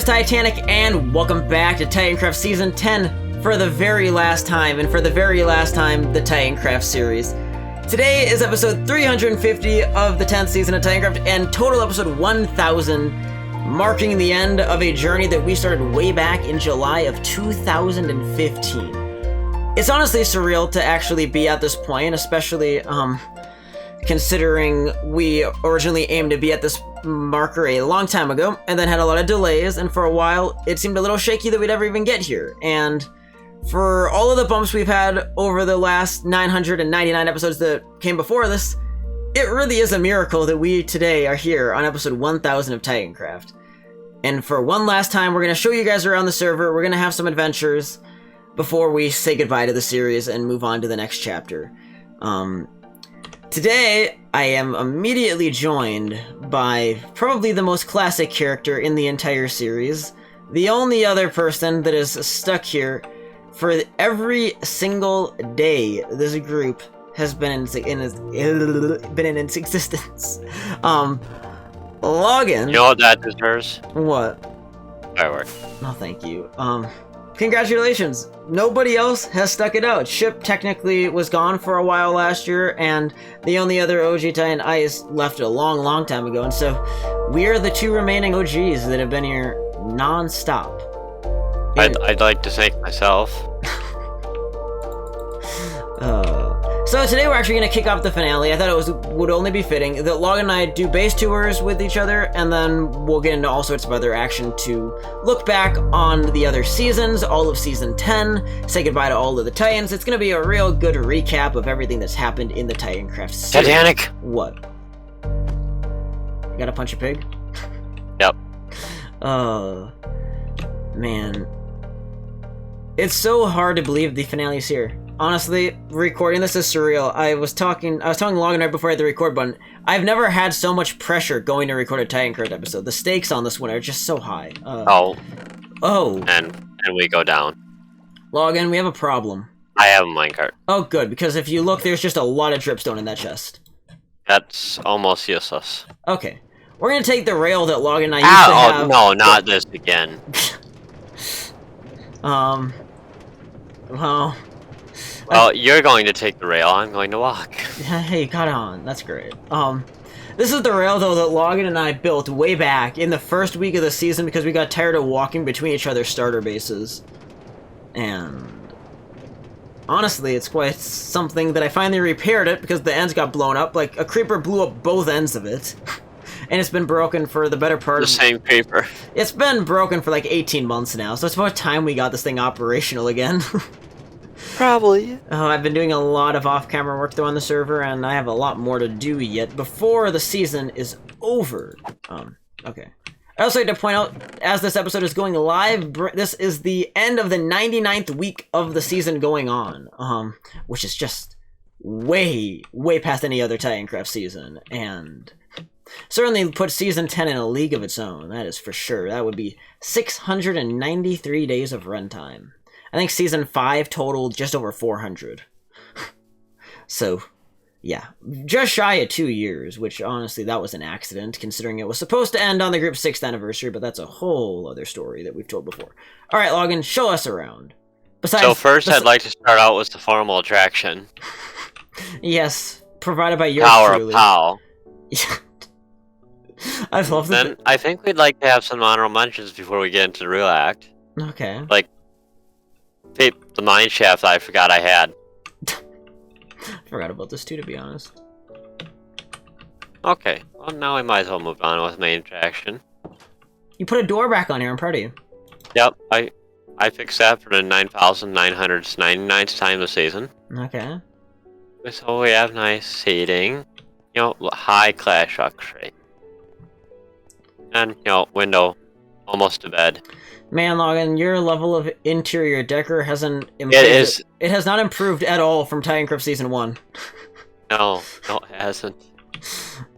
is Titanic, and welcome back to Titancraft Season 10 for the very last time, and for the very last time, the Titancraft series. Today is episode 350 of the 10th season of Titancraft, and total episode 1000, marking the end of a journey that we started way back in July of 2015. It's honestly surreal to actually be at this point, especially, considering we originally aimed to be at this marker a long time ago, and then had a lot of delays, and for a while it seemed a little shaky that we'd ever even get here. And for all of the bumps we've had over the last 999 episodes that came before this, it really is a miracle that we today are here on episode 1000 of Titancraft. And for one last time, we're going to show you guys around the server, we're going to have some adventures before we say goodbye to the series and move on to the next chapter. Today, I am immediately joined by probably the most classic character in the entire series, the only other person that is stuck here for every single day this group has been in its existence. Logan. You know what that deserves? What? Fireworks. No, thank you. Congratulations. Nobody else has stuck it out. Ship technically was gone for a while last year, and the only other OG Titan Ice left a long time ago, and so we are the two remaining OGs that have been here non-stop. I'd like to thank myself. So today we're actually going to kick off the finale. I thought it would only be fitting that Logan and I do base tours with each other, and then we'll get into all sorts of other action to look back on the other seasons, all of Season 10, say goodbye to all of the Titans. It's going to be a real good recap of everything that's happened in the Titancraft series. Titanic! What? You gotta punch a pig? Yep. Man. It's so hard to believe the finale's here. Honestly, recording this is surreal. I was talking Logan right before I hit the record button. I've never had so much pressure going to record a Titancraft episode. The stakes on this one are just so high. And we go down. Logan, we have a problem. I have a minecart. Oh, good, because if you look, there's just a lot of dripstone in that chest. That's almost useless. Okay. We're gonna take the rail that Logan and I used to have. Oh, no, not this again. Well, you're going to take the rail, I'm going to walk. Hey, got on. That's great. This is the rail, though, that Logan and I built way back in the first week of the season because we got tired of walking between each other's starter bases. And honestly, it's quite something that I finally repaired it because the ends got blown up. Like, a creeper blew up both ends of it. And it's been broken for the better part of... The same creeper. It's been broken for like 18 months now, so it's about time we got this thing operational again. Probably. I've been doing a lot of off-camera work though on the server, and I have a lot more to do yet before the season is over. Okay. I'd also like to point out, as this episode is going live, this is the end of the 99th week of the season going on, which is just way past any other Titancraft season, and certainly put Season 10 in a league of its own, that is for sure. That would be 693 days of runtime. I think Season 5 totaled just over 400. So, yeah. Just shy of 2 years, which honestly, that was an accident, considering it was supposed to end on the group's 6th anniversary, but that's a whole other story that we've told before. Alright, Logan, show us around. So first, I'd like to start out with the formal attraction. Yes, provided by yours Tower truly. of Pow. I love that. Then, I think we'd like to have some honorable mentions before we get into the real act. Okay. Like, the mine shaft I forgot I had. Forgot about this too, to be honest. Okay, well now we might as well move on with main attraction. You put a door back on here, I'm proud of you. Yep, I fixed that for the 9,999th time this season. Okay. So we have nice seating, you know, high class luxury. And, you know, window almost to bed. Man, Logan, your level of interior decor hasn't improved. It has not improved at all from Titancraft Season 1. No, it hasn't.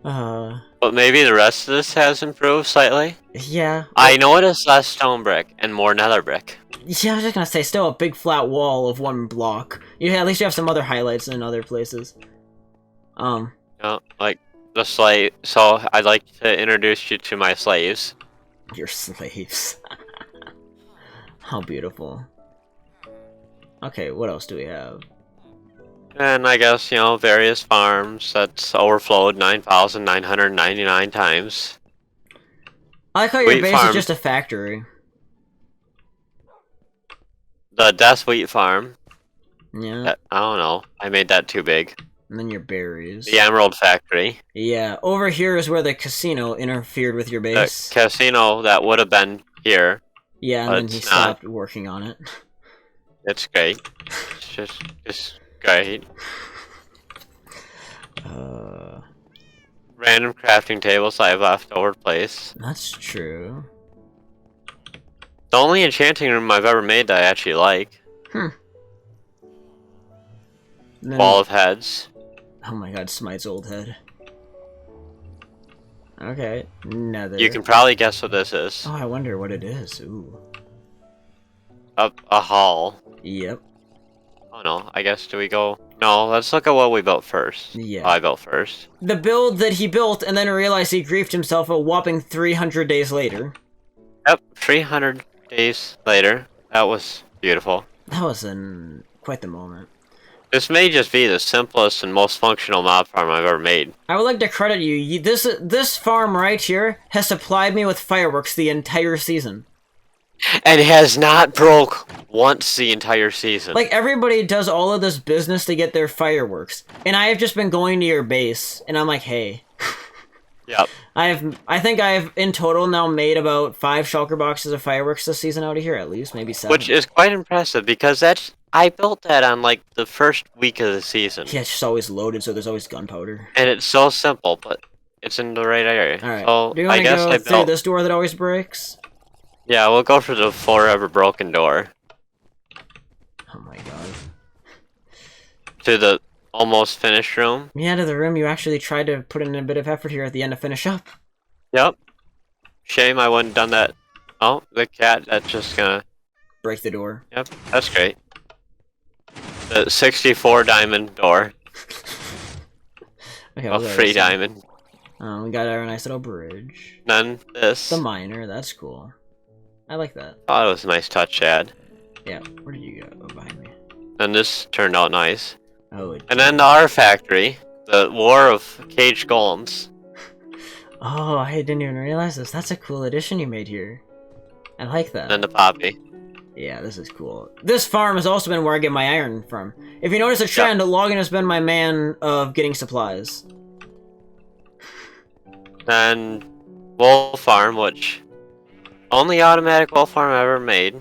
But maybe the rest of this has improved slightly? Yeah. I know it is less stone brick and more nether brick. Yeah, I was just gonna say, still a big flat wall of one block. Yeah, at least you have some other highlights in other places. You know, like the slave. So I'd like to introduce you to my slaves. Your slaves. How beautiful. Okay, what else do we have? And I guess, you know, various farms that's overflowed 9,999 times. I like how your Wheat base is farm. just a factory. The Death Wheat Farm. Yeah, I don't know. I made that too big. and then your berries. The Emerald Factory. Yeah, over here is where the casino interfered with your The base. casino that would have been here. Yeah, and but then he it's not. stopped working on it. It's great. It's great. Random crafting tables I have left over place. That's true. The only enchanting room I've ever made that I actually like. And then- Wall of Heads. Oh my god, Smite's old head. Okay, nether. You can probably guess what this is. Oh, I wonder what it is. Ooh. A hall. Yep. Oh no, I guess do we go? No, let's look at what we built first. Yeah. Oh, I built first. The build that he built and then realized he griefed himself a whopping 300 days later. Yep, 300 days later. That was beautiful. That was quite the moment. This may just be the simplest and most functional mob farm I've ever made. I would like to credit you. This farm right here has supplied me with fireworks the entire season. And has not broke once the entire season. Like, everybody does all of this business to get their fireworks. And I have just been going to your base, and I'm like, hey. Yep. I think I've, in total, now made about 5 shulker boxes of fireworks this season out of here, at least. Maybe 7. Which is quite impressive, because I built that on, like, the first week of the season. Yeah, it's just always loaded, so there's always gunpowder. And it's so simple, but it's in the right area. Alright, So, do you want I to guess go I through built... this door that always breaks? Yeah, we'll go for the forever broken door. Oh my god. To the almost finished room. Yeah, to the room you actually tried to put in a bit of effort here at the end to finish up. Yep. Shame I wouldn't done that. Oh, the cat, that's just gonna... Break the door. Yep, that's great. The 64 diamond door. Okay, A what was I free saying? diamond. We got our nice little bridge. Then this. The miner, that's cool. I like that. Oh, it was a nice touch, Chad. Yeah, where did you go? Oh, behind me. And this turned out nice. Oh, And then the R Factory. The War of Caged Golems. Oh, I didn't even realize this. That's a cool addition you made here. I like that. And then the Poppy. Yeah, this is cool. This farm has also been where I get my iron from. If you notice a trend, Logan has been my man of getting supplies. Then Wool Farm, which... Only automatic wool farm I ever made.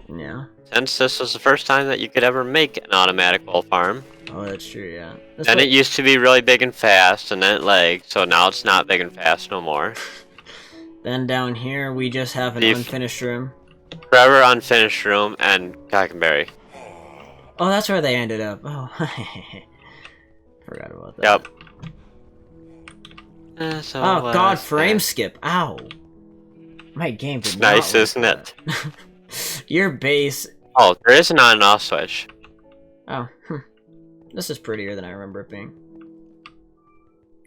Yeah. Since this was the first time that you could ever make an automatic wool farm. Oh, that's true, yeah. And it used to be really big and fast, and then it lagged, so now it's not big and fast no more. Then down here, we just have an unfinished room. Forever unfinished room and Cockenberry. Oh, that's where they ended up. Oh, forgot about that. Yep. Oh god, frame skip. Ow. My game did It's not nice, like isn't that. Your base... Oh, there is an on and off switch. Oh, This is prettier than I remember it being.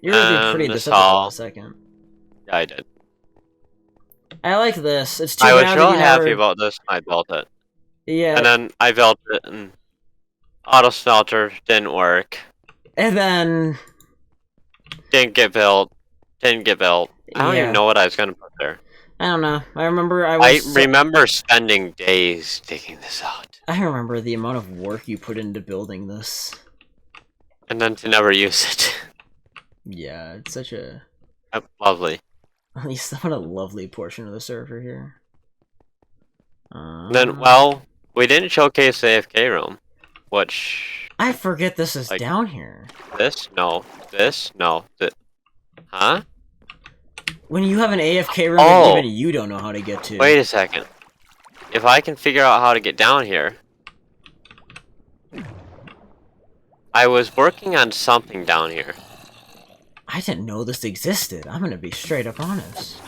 You're really pretty this up in a second. Yeah, I did. I like this. It's too I was bad real that you happy never... about this when I built it. Yeah. And then I built it and auto smelter didn't work. And then... Didn't get built. Didn't get built. I don't even know what I was gonna put there. I don't know. I remember I remember spending days digging this out. I remember the amount of work you put into building this. And then to never use it. Yeah, it's such a... Lovely. At least what a lovely portion of the server here. Then, well, we didn't showcase the AFK room. Which... I forget this is down here. This? No. This? No. Huh? When you have an AFK room that even you don't know how to get to. Wait a second. If I can figure out how to get down here... I was working on something down here. I didn't know this existed. I'm gonna be straight up honest.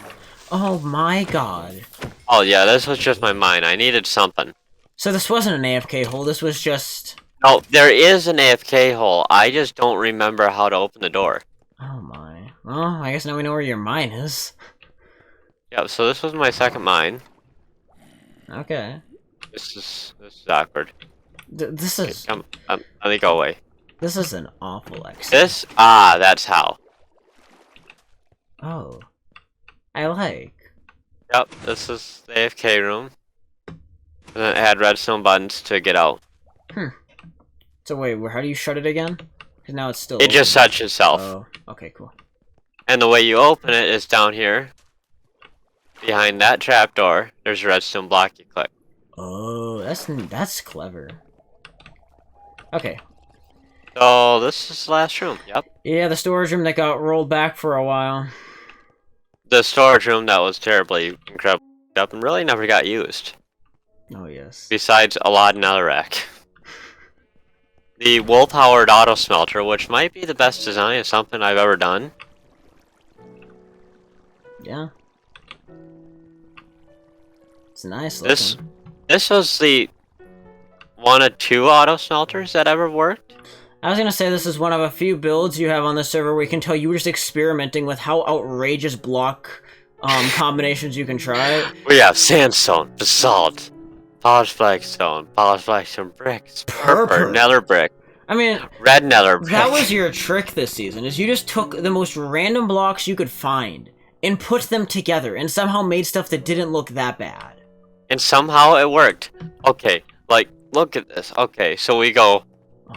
Oh my god. Oh yeah, this was just my mind. I needed something. So this wasn't an AFK hole, this was just... No, there is an AFK hole. I just don't remember how to open the door. Oh my. Well, I guess now we know where your mine is. Yeah, so this was my second mine. Okay. This is awkward. This is Come, let me go away. this is an awful exit. That's how. Oh, I like. Yep, this is the AFK room. And it had redstone buttons to get out. So wait, how do you shut it again? Because now it's still. It just open. shuts itself. Oh, okay, cool. And the way you open it is down here. Behind that trapdoor, there's a redstone block you click. Oh, that's clever. Okay. So this is the last room. Yep. Yeah, the storage room that got rolled back for a while. The storage room that was terribly incredible up and really never got used. Oh yes. Besides a lot of netherrack. The wool-powered auto smelter, which might be the best design of something I've ever done. Yeah. It's nice looking. This was the one of 2 auto smelters that ever worked. I was gonna say this is one of a few builds you have on the server where you can tell you were just experimenting with how outrageous block combinations you can try. We have sandstone, basalt, polished flagstone bricks, purple nether brick, I mean, red nether brick. that was your trick this season, is you just took the most random blocks you could find and put them together and somehow made stuff that didn't look that bad. And somehow it worked. Okay, like, look at this. Okay, so we go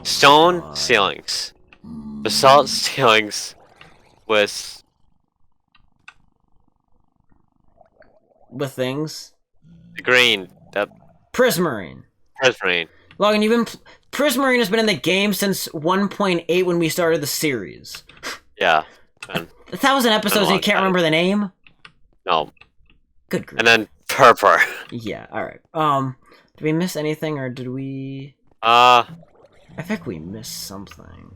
stone God. ceilings, basalt ceilings with things. the green, the Prismarine. prismarine. Logan, Prismarine has been in the game since 1.8 when we started the series. Yeah. And, 1,000 episodes and you can't remember the name? no. Good grief. And then purple. Yeah, alright. Did we miss anything or did we... I I think we missed something.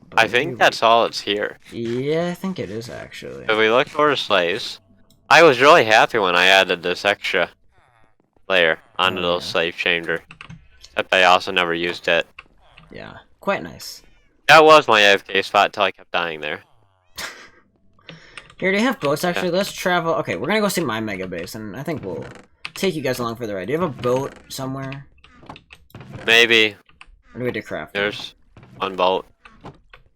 But maybe think that's all that's here. Yeah, I think it is actually. If we look for slaves, I was really happy when I added this extra layer onto Oh, the yeah. slave chamber. Except I also never used it. Yeah, quite nice. That was my AFK spot until I kept dying there. Here, do you have boats actually? Let's travel. Okay, we're gonna go see my mega base, and I think we'll take you guys along for the ride. Do you have a boat somewhere? Maybe Or do we have to craft? there's one boat.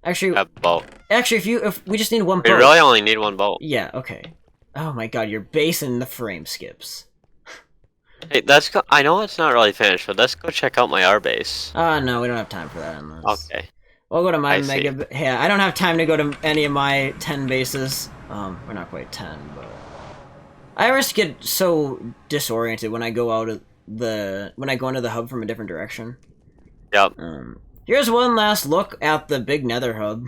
Actually, A boat. if we just need one We boat. really only need one boat. Yeah, okay. Oh my god, your base and the frame skips. Hey, let's go. I know it's not really finished, but let's go check out my R base. No, we don't have time for that on this. Okay. We'll go to my I see. mega. Yeah, I don't have time to go to any of my 10 bases. We're not quite 10, but I always get so disoriented when I go out of when I go into the hub from a different direction. Yep. Here's one last look at the big Nether hub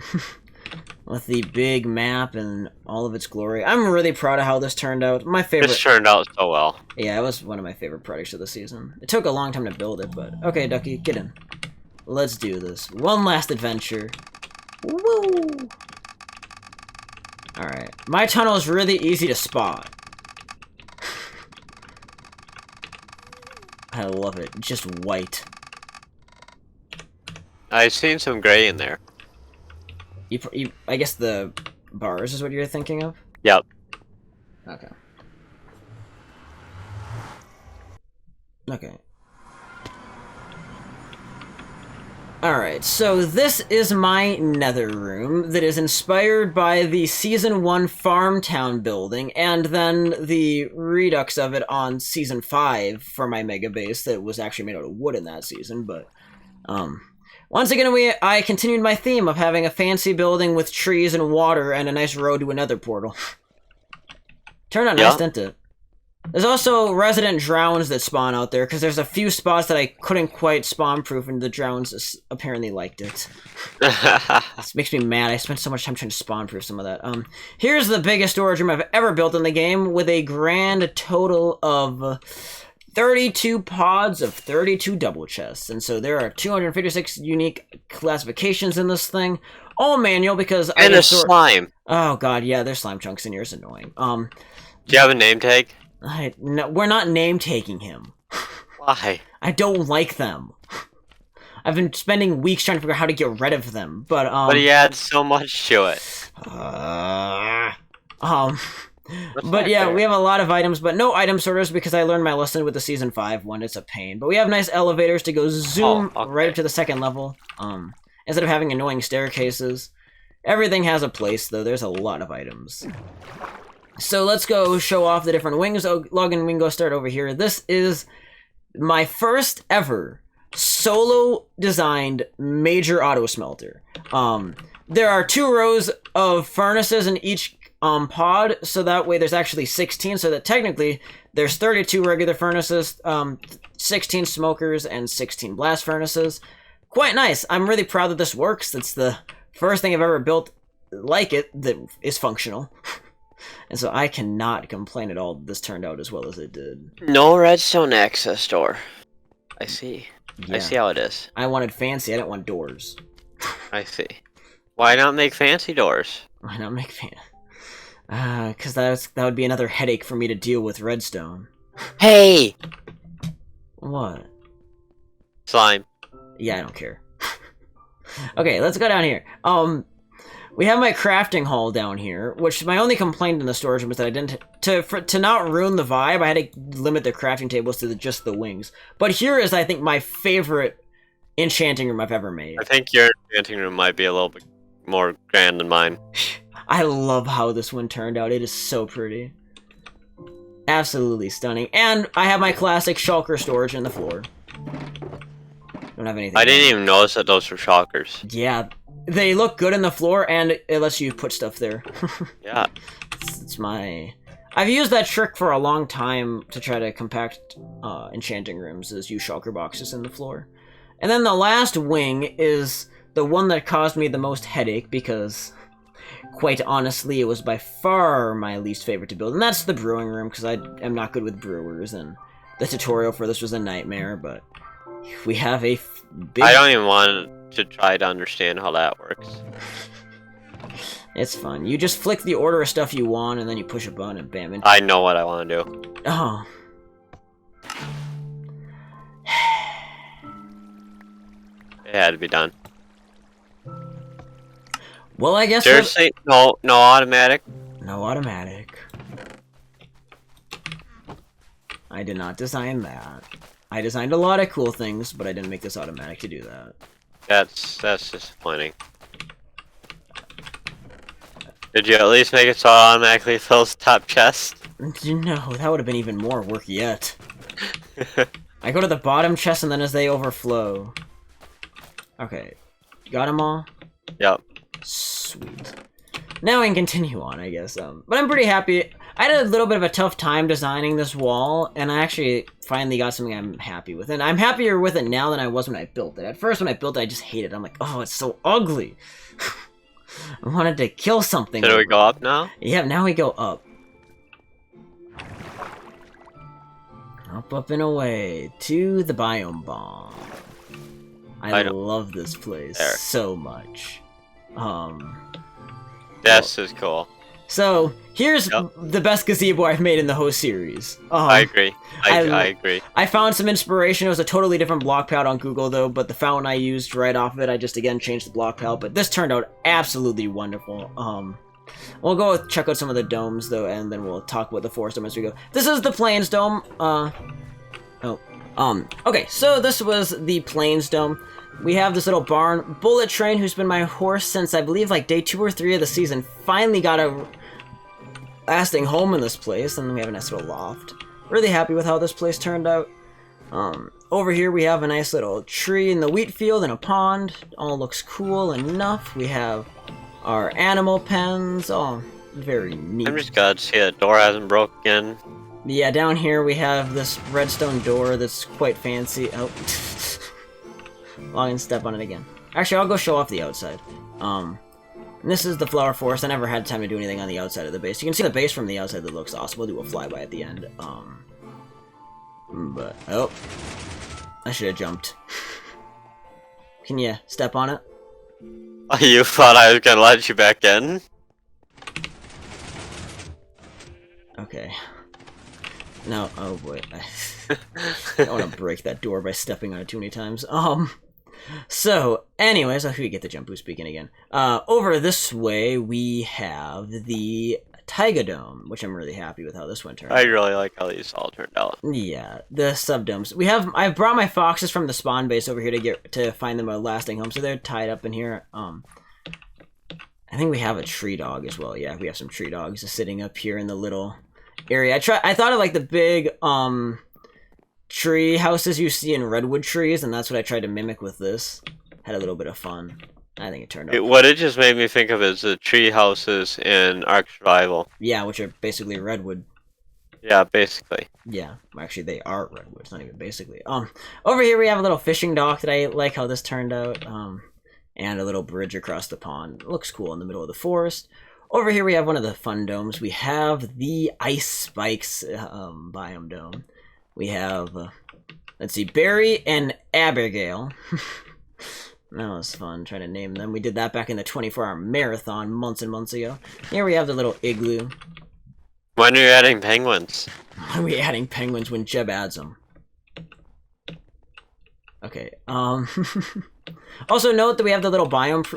with the big map and all of its glory. I'm really proud of how this turned out. My favorite. This turned out so well. Yeah, it was one of my favorite projects of the season. It took a long time to build it, but okay, Ducky, get in. Let's do this. One last adventure. Woo! Alright. My tunnel is really easy to spot. I love it. Just white. I've seen some gray in there. I guess the bars is what you're thinking of? Yep. Okay. Okay. Alright, so this is my nether room that is inspired by the Season 1 Farmtown building, and then the redux of it on Season 5 for my mega base that was actually made out of wood in that season, but, once again, I continued my theme of having a fancy building with trees and water and a nice road to another portal. Turned out nice, didn't it? There's also resident drowns that spawn out there, because there's a few spots that I couldn't quite spawn-proof, and the drowns apparently liked it. This makes me mad. I spent so much time trying to spawn-proof some of that. Here's the biggest storage room I've ever built in the game, with a grand total of 32 pods of 32 double chests. And so there are 256 unique classifications in this thing. All manual, because And a slime. Oh god, yeah, there's slime chunks in here. It's annoying. Do you have a name tag? No, we're not name-taking him. Why? I don't like them. I've been spending weeks trying to figure out how to get rid of them, but But he adds so much to it. That's But not yeah, fair. we have a lot of items, but no item sorters because I learned my lesson with the Season 5 one. It's a pain. But we have nice elevators to go zoom Oh, okay. right up to the second level. Instead of having annoying staircases. Everything has a place, though. There's a lot of items. So let's go show off the different wings. Oh, Logan, we can go start over here. This is my first ever solo designed major auto smelter. There are 2 rows of furnaces in each pod, so that way there's actually 16, so that technically there's 32 regular furnaces, 16 smokers, and 16 blast furnaces. Quite nice. I'm really proud that this works. It's the first thing I've ever built like it that is functional. And so I cannot complain at all that this turned out as well as it did. No redstone access door. I see. Yeah. I see how it is. I wanted fancy, I didn't want doors. I see. Why not make fancy doors? Why not make fan? Because that would be another headache for me to deal with redstone. Hey! What? Slime. Yeah, I don't care. Okay, let's go down here. We have my crafting hall down here, which my only complaint in the storage room is that I didn't to not ruin the vibe. I had to limit the crafting tables to just the wings. But here is, I think, my favorite enchanting room I've ever made. I think your enchanting room might be a little bit more grand than mine. I love how this one turned out. It is so pretty. Absolutely stunning. And I have my classic shulker storage in the floor. Don't have anything. I didn't even notice that those were shockers. Yeah, they look good in the floor, and it lets you put stuff there. Yeah. It's my... I've used that trick for a long time to try to compact enchanting rooms, is use shulker boxes in the floor. And then the last wing is the one that caused me the most headache, because, quite honestly, it was by far my least favorite to build. And that's the brewing room, because I am not good with brewers, and the tutorial for this was a nightmare, but we have a big... I don't even want to try to understand how that works. It's fun. You just flick the order of stuff you want, and then you push a button, and bam. And... I know what I want to do. Oh. It had to be done. Well, I guess... Seriously? No automatic? No automatic. I did not design that. I designed a lot of cool things, but I didn't make this automatic to do that. That's disappointing. Did you at least make it so it automatically fills top chest? No, that would have been even more work yet. I go to the bottom chest and then as they overflow. Okay. Got them all? Yep. Sweet. Now I can continue on, I guess. But I'm pretty happy. I had a little bit of a tough time designing this wall, and I actually finally got something I'm happy with. And I'm happier with it now than I was when I built it. At first, when I built it, I just hated it. I'm like, oh, it's so ugly. I wanted to kill something. Should we go up now? Yeah, now we go up. Up and away to the biome bomb. I love this place so much. This is cool. So, here's the best gazebo I've made in the whole series. I agree. I agree. I found some inspiration. It was a totally different block palette on Google, though, but the fountain I used right off of it, I just, again, changed the block palette. But this turned out absolutely wonderful. We'll go check out some of the domes, though, and then we'll talk about the forest dome as we go. This is the Plains Dome. Okay, so this was the Plains Dome. We have this little barn. Bullet Train, who's been my horse since, I believe, like, day 2 or 3 of the season, finally got a lasting home in this place, and we have a nice little loft. Really happy with how this place turned out. Over here we have a nice little tree in the wheat field and a pond. All looks cool enough. We have our animal pens. Oh, very neat. I'm just glad to see that door hasn't broken. Yeah, down here we have this redstone door that's quite fancy. Oh, Log step on it again. Actually, I'll go show off the outside. And this is the flower forest. I never had time to do anything on the outside of the base. You can see the base from the outside that looks awesome. We'll do a flyby at the end. But, oh. I should have jumped. Can you step on it? You thought I was gonna let you back in? Okay. No, oh boy. I don't want to break that door by stepping on it too many times. So, anyways, I could get the jump boost beacon again. Over this way, we have the Taiga Dome, which I'm really happy with how this one turned I out. really like how these all turned out. Yeah, the subdomes. I've brought my foxes from the spawn base over here to find them a lasting home, so they're tied up in here. I think we have a tree dog as well. Yeah, we have some tree dogs just sitting up here in the little area. I thought of like the big tree houses you see in redwood trees, and that's what I tried to mimic with this. Had a little bit of fun. I think it turned out. What it just made me think of is the tree houses in Ark Survival. Yeah, which are basically redwood. Yeah, basically. Yeah, actually they are redwood. It's not even basically. Over here we have a little fishing dock that I like how this turned out. And a little bridge across the pond. It looks cool in the middle of the forest. Over here we have one of the fun domes. We have the Ice Spikes biome dome. We have, let's see, Barry and Abigail. That was fun trying to name them. We did that back in the 24-hour marathon months and months ago. Here we have the little igloo. When are you adding penguins? Why are we adding penguins when Jeb adds them? Okay, also note that we have the little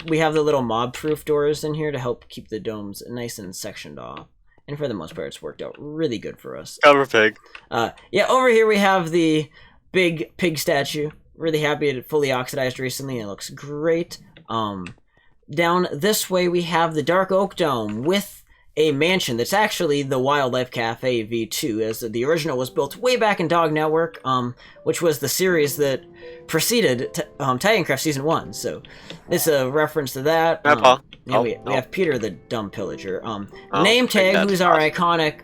we have the little mob-proof doors in here to help keep the domes nice and sectioned off. And for the most part, it's worked out really good for us. Cover pig. Yeah, over here we have the big pig statue. Really happy it fully oxidized recently, and it looks great. Down this way we have the Dark Oak Dome with a mansion that's actually the Wildlife Cafe V2, as the original was built way back in Dog Network, which was the series that preceded Titancraft Season 1, so it's a reference to that. Yeah, we have Peter the Dumb Pillager. Name Tag, who's our iconic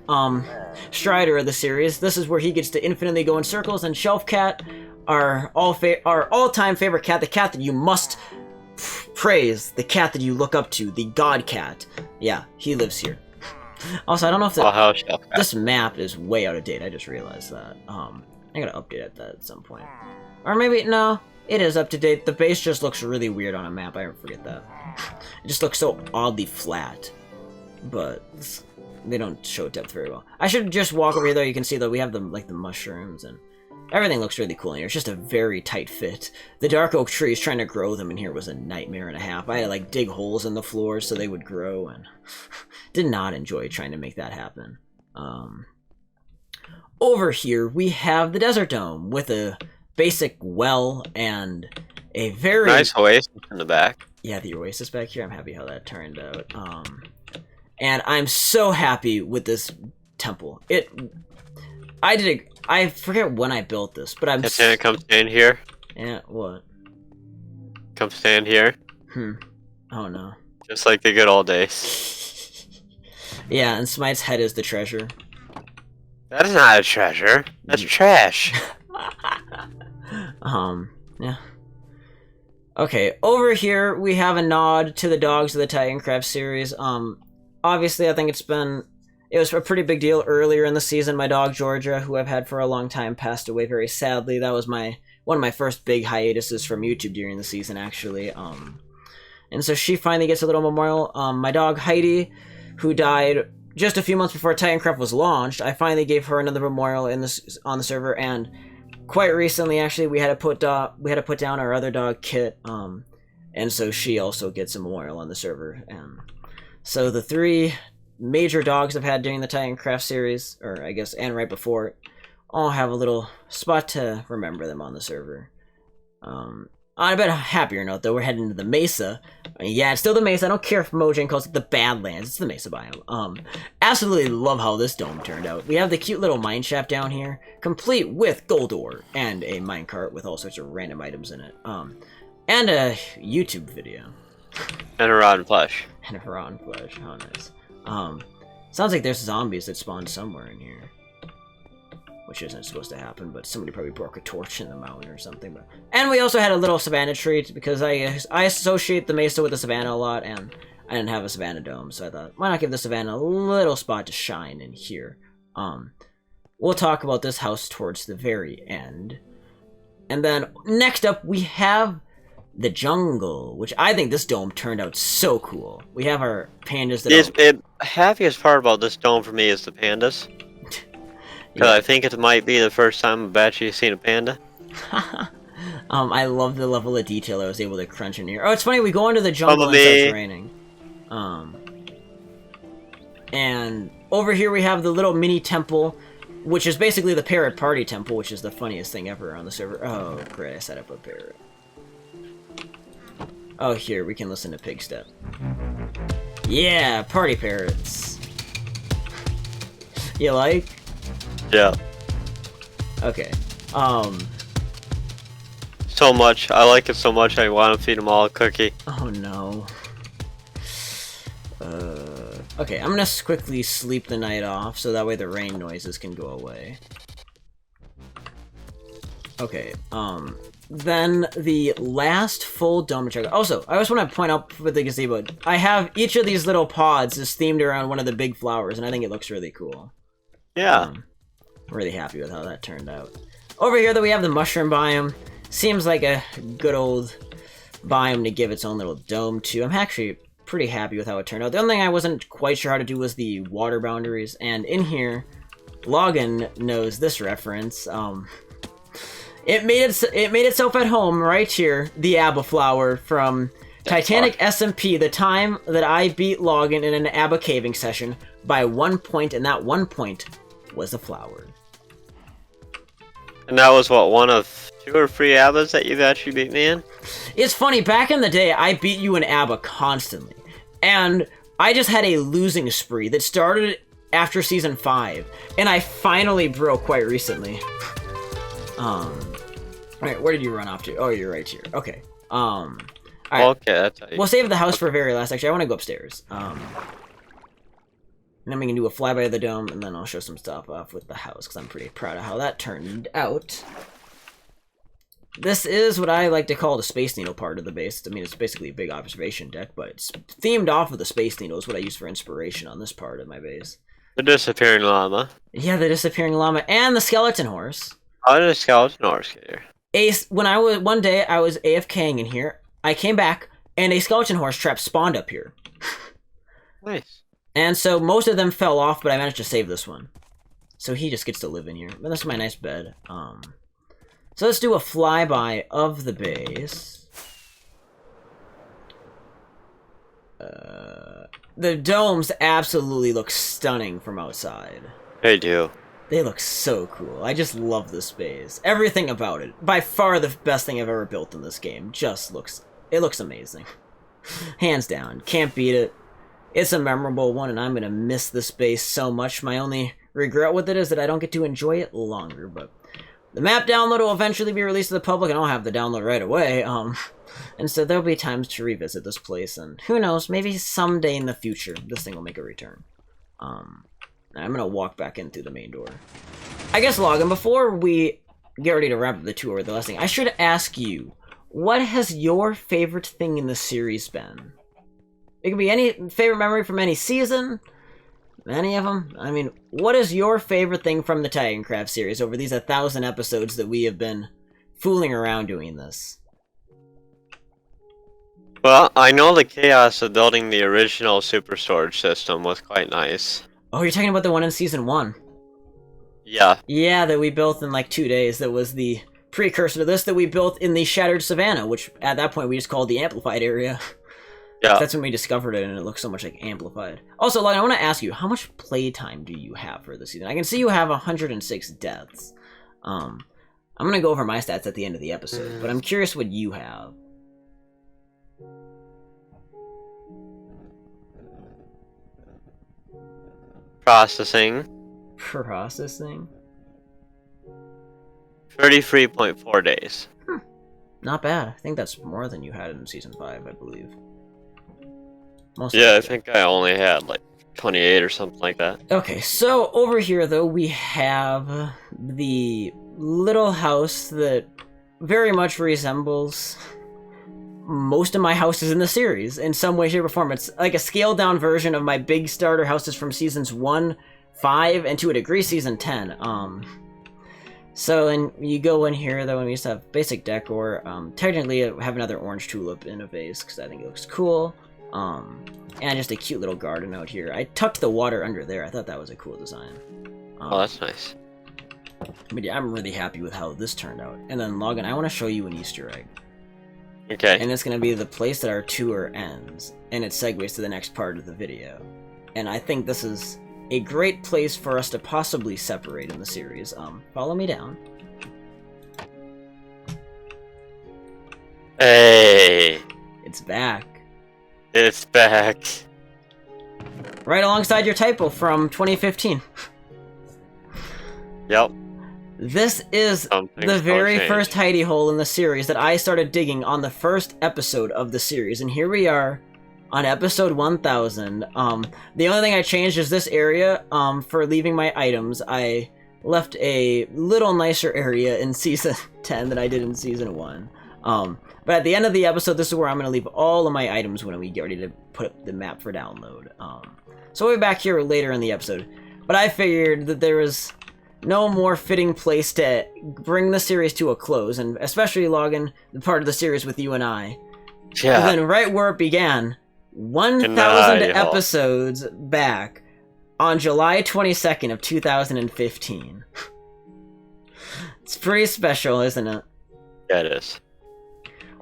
Strider of the series. This is where he gets to infinitely go in circles, and Shelf Cat, our all-time favorite cat, the cat that you must praise, the cat that you look up to, the God Cat. Yeah, he lives here. Also, I don't know if this map is way out of date. I just realized that. I gotta update that at some point. Or maybe, no, it is up to date. The base just looks really weird on a map. I forget that. It just looks so oddly flat. But they don't show depth very well. I should just walk over here though. You can see that we have the mushrooms, and everything looks really cool in here. It's just a very tight fit. The dark oak trees, trying to grow them in here was a nightmare and a half. I had to like dig holes in the floor so they would grow, and did not enjoy trying to make that happen. Over here we have the desert dome with a basic well and a very nice oasis in the back. Yeah, the oasis back here. I'm happy how that turned out. And I'm so happy with this temple. I forget when I built this, but I'm. Can come stand here? Yeah, what? Come stand here. Oh no. Just like the good old days. Yeah, and Smite's head is the treasure. That is not a treasure. That's trash. Yeah. Okay, over here we have a nod to the dogs of the Titancraft series. Obviously I think it was a pretty big deal earlier in the season. My dog Georgia, who I've had for a long time, passed away very sadly. That was one of my first big hiatuses from YouTube during the season, actually. And so she finally gets a little memorial. My dog Heidi, who died just a few months before Titancraft was launched, I finally gave her another memorial on the server. And quite recently, actually, we had to put down our other dog Kit. And so she also gets a memorial on the server. And so the three major dogs I've had during the Titancraft series, or I guess, and right before it, all have a little spot to remember them on the server. On a bit happier note, though, we're heading to the Mesa. Yeah, it's still the Mesa. I don't care if Mojang calls it the Badlands. It's the Mesa biome. Absolutely love how this dome turned out. We have the cute little mine shaft down here, complete with gold ore, and a minecart with all sorts of random items in it. And a YouTube video. And a rotten flesh. And a rotten flesh. How nice. Sounds like there's zombies that spawned somewhere in here. Which isn't supposed to happen, but somebody probably broke a torch in the mountain or something. And we also had a little savanna tree, because I associate the Mesa with the savanna a lot, and I didn't have a savanna dome, so I thought, why not give the savanna a little spot to shine in here? We'll talk about this house towards the very end. And then, next up, we have the jungle, which I think this dome turned out so cool. We have our pandas that The happiest part about this dome for me is the pandas. Because I think it might be the first time I've actually seen a panda. I love the level of detail I was able to crunch in here. Oh, it's funny, we go into the jungle and it starts raining. And And over here we have the little mini temple, which is basically the parrot party temple, which is the funniest thing ever on the server. Oh, great, I set up a parrot. Oh, here, we can listen to Pigstep. Yeah, party parrots. You like? Yeah. Okay. So much. I like it so much I want to feed them all a cookie. Oh no. Okay, I'm gonna quickly sleep the night off, so that way the rain noises can go away. Okay, then the last full dome check. Also, I just want to point out with the gazebo, I have each of these little pods is themed around one of the big flowers, and I think it looks really cool. Yeah. Really happy with how that turned out. Over here, though, we have the mushroom biome. Seems like a good old biome to give its own little dome to. I'm actually pretty happy with how it turned out. The only thing I wasn't quite sure how to do was the water boundaries, and in here, Logan knows this reference. It made itself at home right here. The Abba flower from Titanic SMP. The time that I beat Logan in an Abba caving session by 1 point, and that 1 point was a flower. And that was what, one of 2 or 3 Abbas that you've actually beat me in? It's funny, back in the day, I beat you in Abba constantly. And I just had a losing spree that started after Season 5. And I finally broke quite recently. Alright, where did you run off to? Oh, you're right here. Okay. Alright. Okay, that's how you... We'll save the house for very last. Actually, I want to go upstairs. And then we can do a flyby of the dome, and then I'll show some stuff off with the house, because I'm pretty proud of how that turned out. This is what I like to call the Space Needle part of the base. I mean, it's basically a big observation deck, but it's themed off of the Space Needle is what I use for inspiration on this part of my base. The disappearing llama. Yeah, the disappearing llama and the skeleton horse. How did a skeleton horse get here? One day I was AFKing in here, I came back, and a skeleton horse trap spawned up here. Nice. And so most of them fell off, but I managed to save this one. So he just gets to live in here. And that's my nice bed. So let's do a flyby of the base. The domes absolutely look stunning from outside. They do. They look so cool. I just love this base. Everything about it. By far the best thing I've ever built in this game. It looks amazing. Hands down. Can't beat it. It's a memorable one, and I'm going to miss this base so much. My only regret with it is that I don't get to enjoy it longer, but the map download will eventually be released to the public, and I'll have the download right away. And so there'll be times to revisit this place, and who knows, maybe someday in the future, this thing will make a return. I'm going to walk back in through the main door. I guess, Logan, before we get ready to wrap up the tour, the last thing, I should ask you, what has your favorite thing in the series been? It could be any favorite memory from any season, any of them. I mean, what is your favorite thing from the Titancraft series over these 1,000 episodes that we have been fooling around doing this? Well, I know the chaos of building the original super storage system was quite nice. Oh, you're talking about the one in Season 1? Yeah. Yeah, that we built in like 2 days. That was the precursor to this that we built in the Shattered Savannah, which at that point we just called the Amplified area. Yeah. That's when we discovered it, and it looks so much like Amplified. Also, Logan, I want to ask you, how much playtime do you have for this season? I can see you have 106 deaths. I'm going to go over my stats at the end of the episode, but I'm curious what you have. Processing. 33.4 days. Not bad. I think that's more than you had in Season 5, I believe. Yeah, I think I only had like 28 or something like that. Okay, so over here, though, we have the little house that very much resembles most of my houses in the series in some way, shape, or form. It's like a scaled-down version of my big starter houses from Seasons 1, 5, and to a degree, Season 10. So, and you go in here, though, and we just have basic decor. Technically, I have another orange tulip in a vase, because I think it looks cool. And just a cute little garden out here. I tucked the water under there. I thought that was a cool design. Oh, that's nice. But yeah, I'm really happy with how this turned out. And then, Logan, I want to show you an Easter egg. Okay. And it's going to be the place that our tour ends, and it segues to the next part of the video. and I think this is a great place for us to possibly separate in the series. Follow me down. Hey, It's back. it's back. Right alongside your typo from 2015. Yep. This is Something's the very gonna change. first hidey hole in the series that I started digging on the first episode of the series, and here we are on episode 1000. The only thing I changed is this area. For leaving my items, I left a little nicer area in season 10 than I did in season 1. But at the end of the episode, this is where I'm going to leave all of my items when we get ready to put up the map for download. So we'll be back here later in the episode. But I figured that there was no more fitting place to bring the series to a close, and especially Logan, the part of the series with you and I. Yeah. And then right where it began, 1,000 hidey hole. episodes back on July 22nd of 2015. It's pretty special, isn't it? Yeah, it is.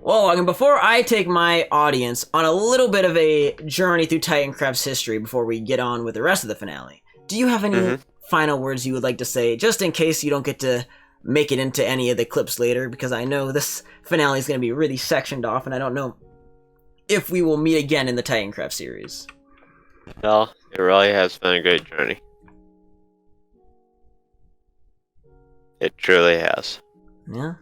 Well, Logan, before I take my audience on a little bit of a journey through Titancraft's history before we get on with the rest of the finale, do you have any final words you would like to say, just in case you don't get to make it into any of the clips later? Because I know this finale is going to be really sectioned off, and I don't know if we will meet again in the Titancraft series. Well, it really has been a great journey. It truly has. Yeah.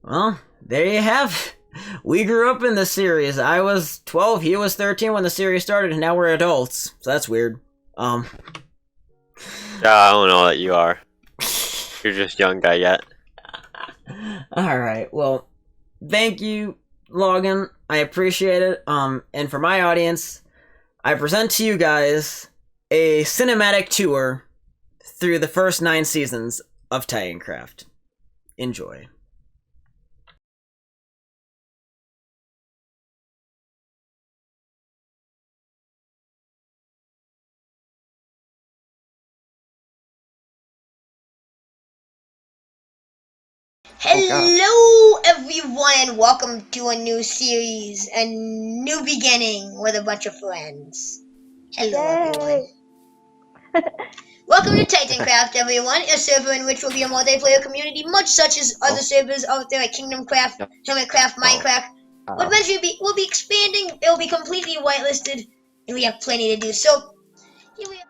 Well, there you have it. We grew up in the series. I was 12, he was 13 when the series started, and now we're adults. So that's weird. Yeah, I don't know that you are. You're just young guy yet. Alright, well, thank you, Logan. I appreciate it. And for my audience, I present to you guys a cinematic tour through the first 9 seasons of Titancraft. Enjoy. Hello everyone and welcome to a new series, a new beginning with a bunch of friends. Hello everyone. Welcome to Titancraft, everyone, a server in which will be a multiplayer community much such as other servers out there like Kingdom Craft, Hermitcraft, Minecraft. But eventually we'll be expanding, it'll be completely whitelisted, and we have plenty to do. So, here we are.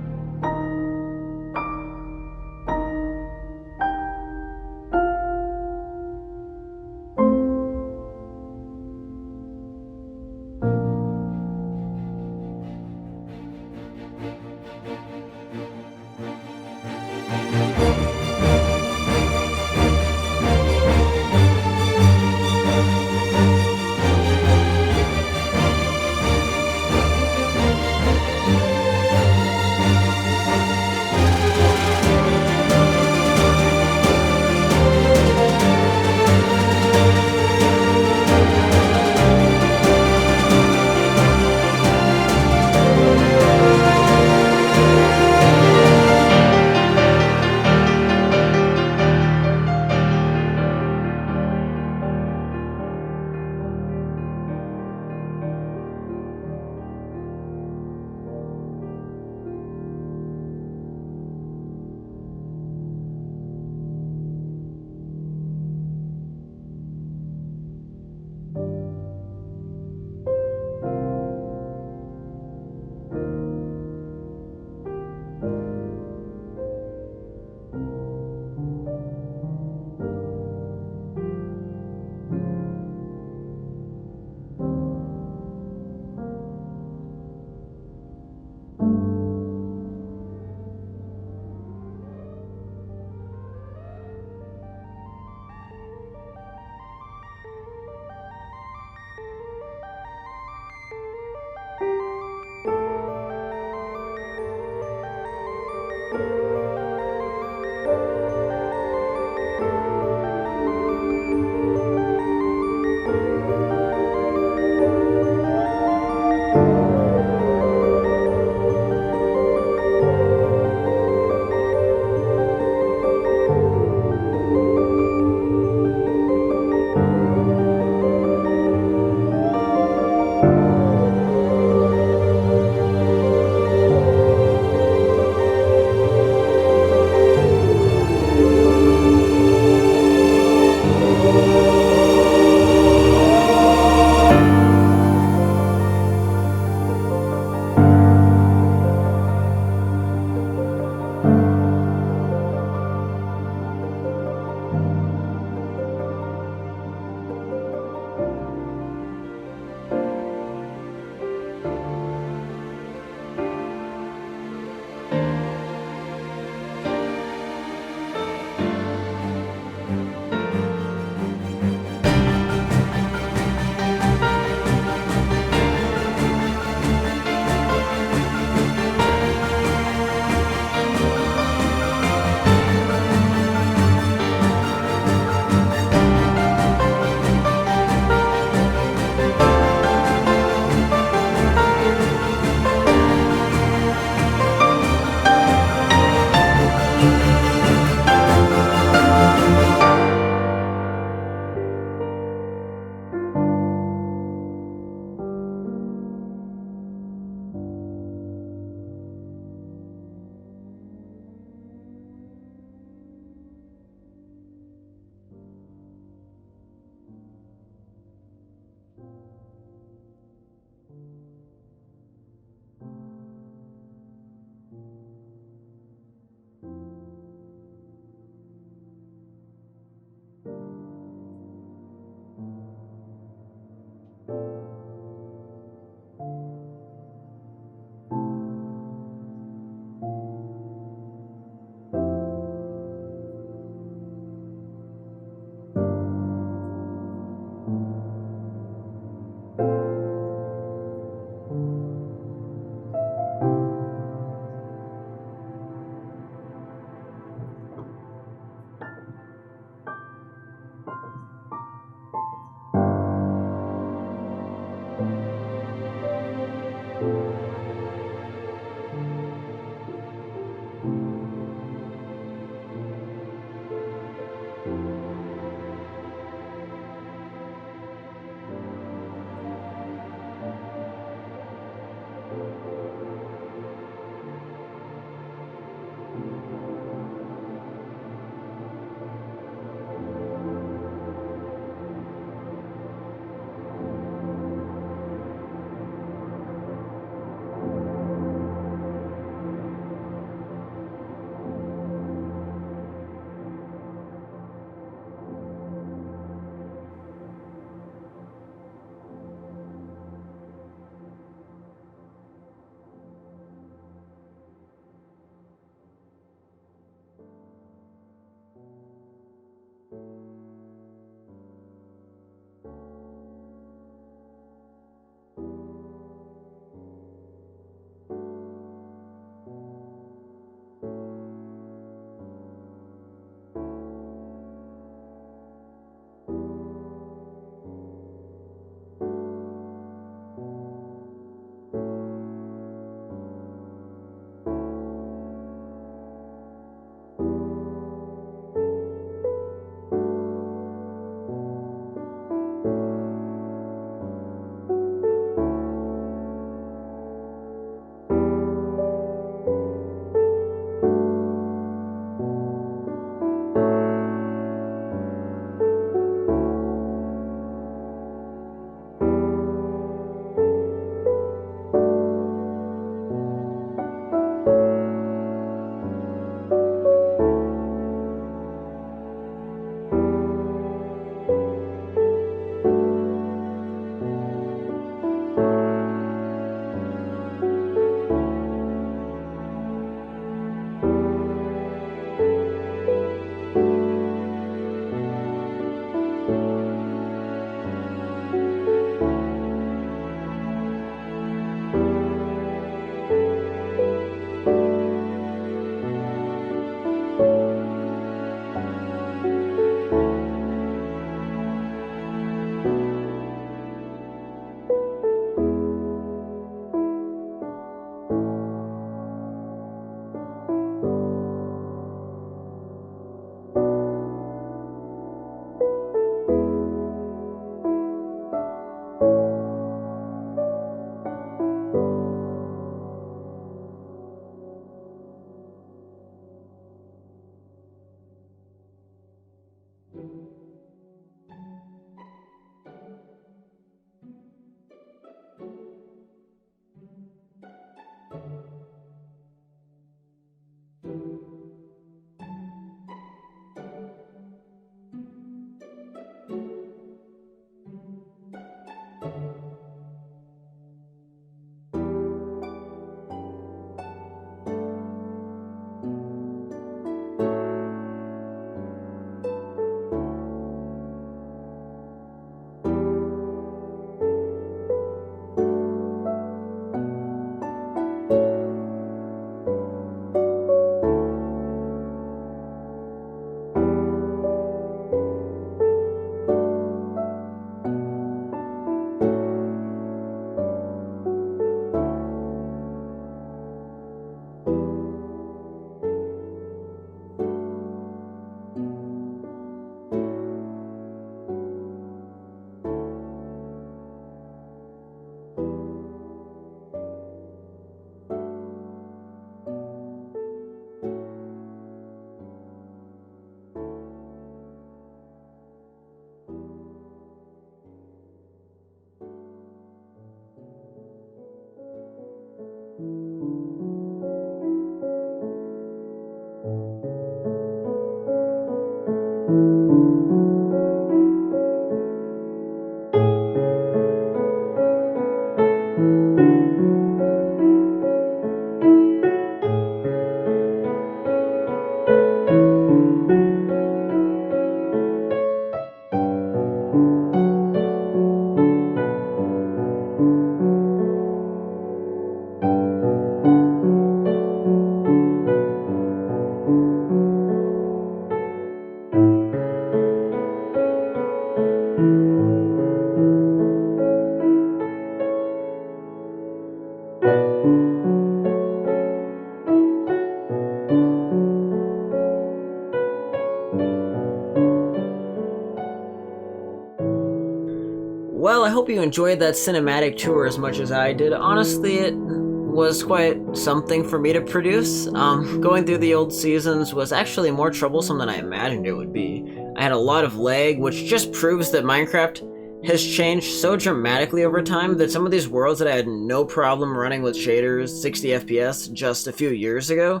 Well, I hope you enjoyed that cinematic tour as much as I did. Honestly, it was quite something for me to produce. Going through the old seasons was actually more troublesome than I imagined it would be. I had a lot of lag, which just proves that Minecraft has changed so dramatically over time that some of these worlds that I had no problem running with shaders 60 FPS just a few years ago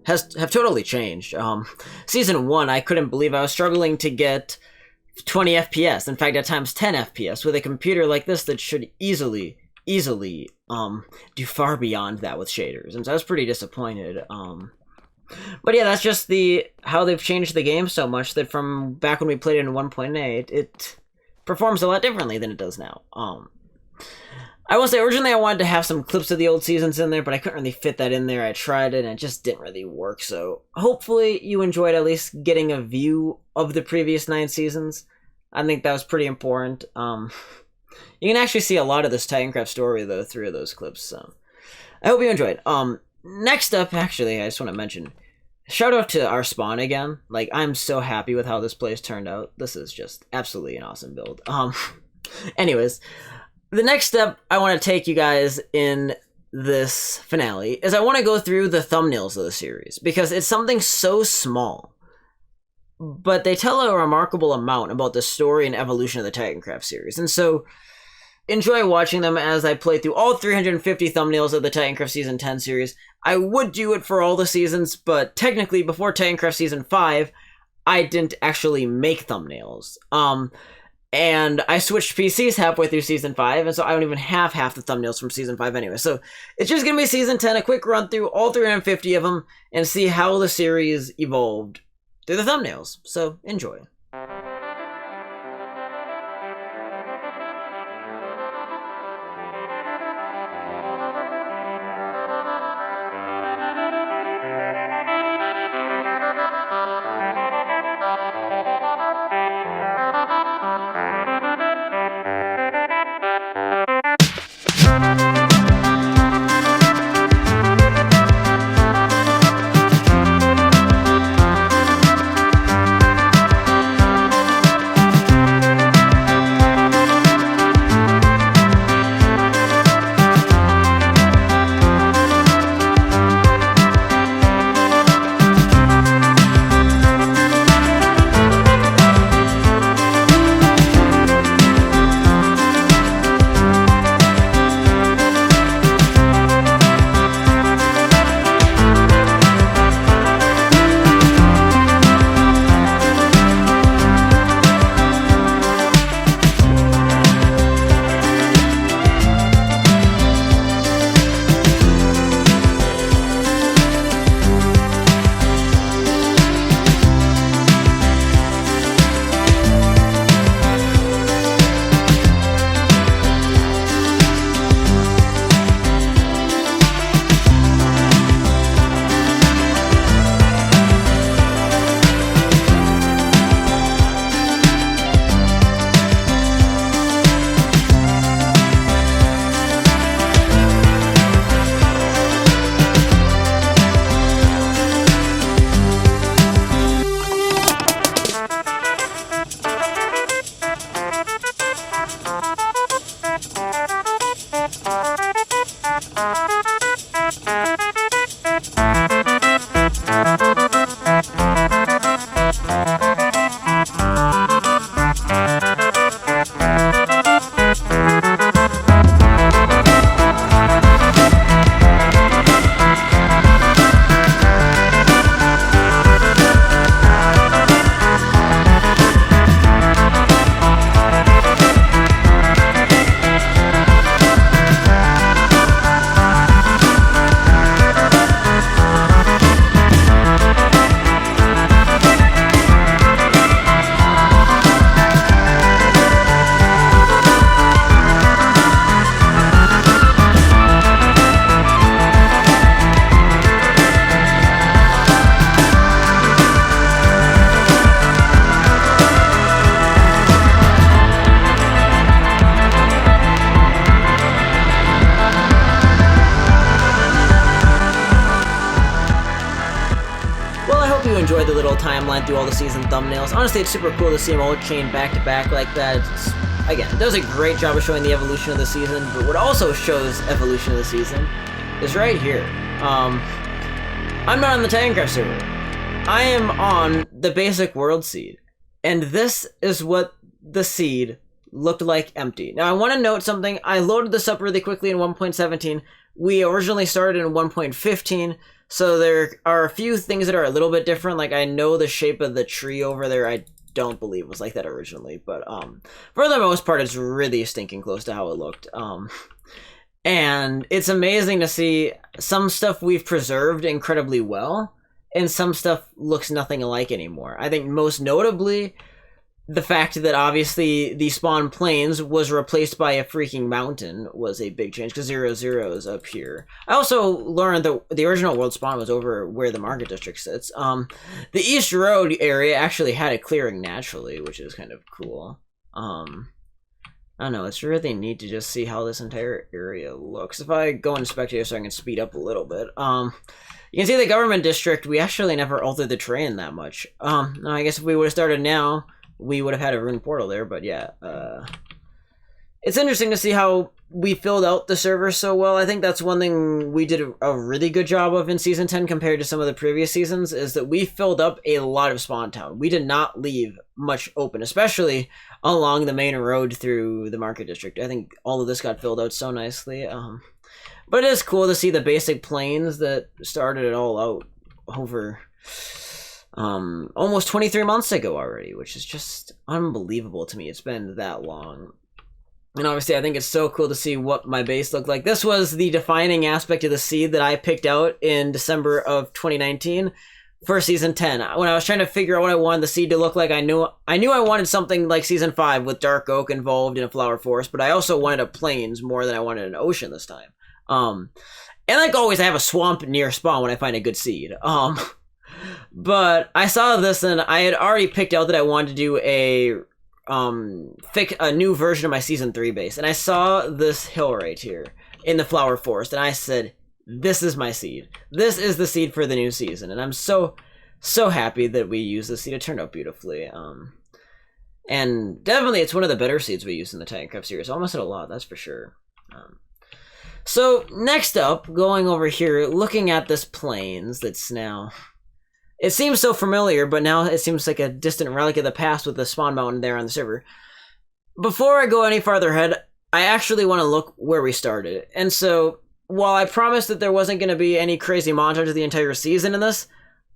have totally changed. Season 1, I couldn't believe I was struggling to get 20 FPS, in fact at times 10 FPS, with a computer like this that should easily do far beyond that with shaders, and so I was pretty disappointed. But yeah, that's just how they've changed the game so much that from back when we played it in 1.8, it performs a lot differently than it does now. I will say, originally I wanted to have some clips of the old seasons in there, but I couldn't really fit that in there. I tried it and it just didn't really work, so hopefully you enjoyed at least getting a view of the previous 9 seasons. I think that was pretty important. You can actually see a lot of this Titancraft story, though, through those clips, so I hope you enjoyed. Next up, actually, I just want to mention, shout out to our spawn again. Like, I'm so happy with how this place turned out. This is just absolutely an awesome build. Anyways, the next step I want to take you guys in this finale is I want to go through the thumbnails of the series, because it's something so small, but they tell a remarkable amount about the story and evolution of the Titancraft series. And so enjoy watching them as I play through all 350 thumbnails of the Titancraft Season 10 series. I would do it for all the seasons, but technically before Titancraft Season 5, I didn't actually make thumbnails. And I switched PCs halfway through Season 5, and so I don't even have half the thumbnails from Season 5 anyway. So it's just going to be Season 10, a quick run through all 350 of them, and see how the series evolved through the thumbnails. So enjoy. timeline through all the season thumbnails. Honestly, it's super cool to see them all chained back to back like that. Again, it does a great job of showing the evolution of the season, but what also shows evolution of the season is right here. I'm not on the Titancraft server. I am on the basic world seed, and this is what the seed looked like empty. Now, I want to note something. I loaded this up really quickly in 1.17. We originally started in 1.15, so there are a few things that are a little bit different. Like, I know the shape of the tree over there, I don't believe was like that originally, but for the most part, it's really stinking close to how it looked. And it's amazing to see some stuff we've preserved incredibly well, and some stuff looks nothing alike anymore. I think most notably, the fact that obviously the spawn plains was replaced by a freaking mountain was a big change, because 0, 0 is up here. I also learned that the original world spawn was over where the market district sits. The East Road area actually had a clearing naturally, which is kind of cool. I don't know, it's really neat to just see how this entire area looks. If I go into spectator so I can speed up a little bit, you can see the government district, we actually never altered the terrain that much. Now I guess if we would have started now, we would have had a rune portal there, but yeah. It's interesting to see how we filled out the server so well. I think that's one thing we did a really good job of in Season 10 compared to some of the previous seasons, is that we filled up a lot of Spawn Town. We did not leave much open, especially along the main road through the market district. I think all of this got filled out so nicely. But it is cool to see the basic plains that started it all out over almost 23 months ago already, which is just unbelievable to me. It's been that long. And obviously, I think it's so cool to see what my base looked like. This was the defining aspect of the seed that I picked out in December of 2019 for Season 10. When I was trying to figure out what I wanted the seed to look like, I knew I wanted something like Season 5 with dark oak involved in a flower forest, but I also wanted a plains more than I wanted an ocean this time. And like always, I have a swamp near spawn when I find a good seed. But I saw this and I had already picked out that I wanted to do a new version of my Season 3 base. And I saw this hill right here in the flower forest, and I said, this is my seed. This is the seed for the new season. And I'm so happy that we used this seed. It turned out beautifully. And definitely it's one of the better seeds we used in the Titancraft series. Almost a lot, that's for sure. So next up, going over here, looking at this plains that's now... It seems so familiar, but now it seems like a distant relic of the past with the spawn mountain there on the server. Before I go any farther ahead, I actually want to look where we started. And so, while I promised that there wasn't going to be any crazy montage of the entire season in this,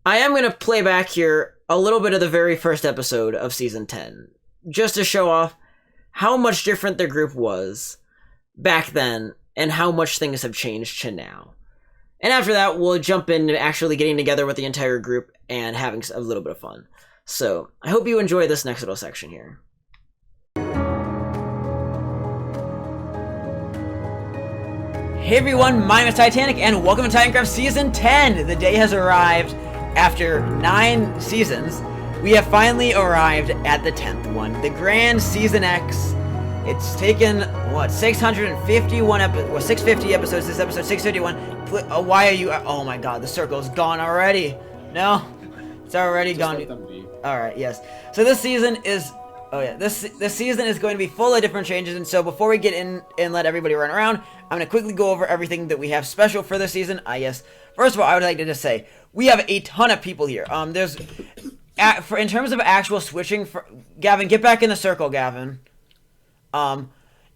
I am going to play back here a little bit of the very first episode of Season 10, just to show off how much different the group was back then and how much things have changed to now. And after that, we'll jump into actually getting together with the entire group and having a little bit of fun. So, I hope you enjoy this next little section here. Hey everyone, my name is Titanic, and welcome to Titancraft Season 10! The day has arrived. After 9 seasons, we have finally arrived at the 10th one, the Grand Season X. It's taken, what, 651 episodes, 650 episodes, this episode 651. Why are you, oh my god, the circle's gone already. No, it's already gone. Alright, yes. So this season is, this season is going to be full of different changes, and so before we get in and let everybody run around, I'm going to quickly go over everything that we have special for this season. Yes, first of all, I would like to just say, we have a ton of people here. There's, in terms of actual switching, Gavin, get back in the circle, Gavin.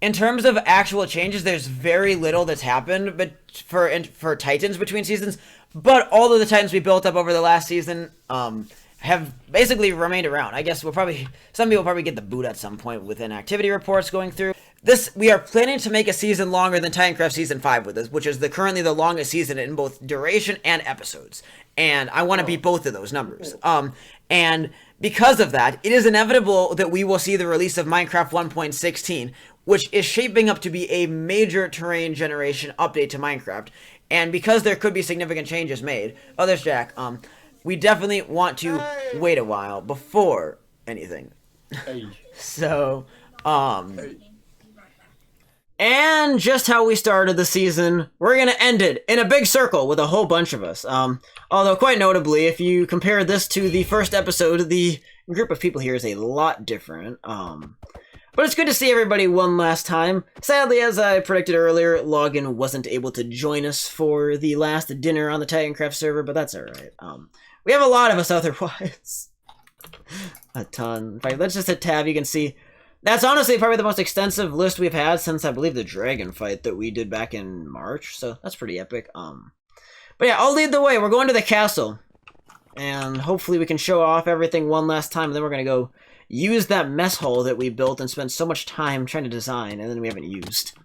In terms of actual changes, there's very little that's happened, but for Titans between seasons. But all of the Titans we built up over the last season have basically remained around. I guess some people will probably get the boot at some point within activity reports going through. We are planning to make a season longer than Titancraft Season 5 with us, which is currently the longest season in both duration and episodes. And I want to beat both of those numbers. And because of that, it is inevitable that we will see the release of Minecraft 1.16, which is shaping up to be a major terrain generation update to Minecraft. And because there could be significant changes made, oh, there's Jack, we definitely want to wait a while before anything. So, And just how we started the season, we're gonna end it in a big circle with a whole bunch of us. Although quite notably, if you compare this to the first episode, the group of people here is a lot different. But it's good to see everybody one last time. Sadly, as I predicted earlier, Logan wasn't able to join us for the last dinner on the Titancraft server, but that's alright. We have a lot of us otherwise. A ton. In fact, let's just hit tab, you can see. That's honestly probably the most extensive list we've had since, I believe, the dragon fight that we did back in March, so that's pretty epic. But yeah, I'll lead the way. We're going to the castle, and hopefully we can show off everything one last time, and then we're going to go use that mess hall that we built and spent so much time trying to design, and then we haven't used.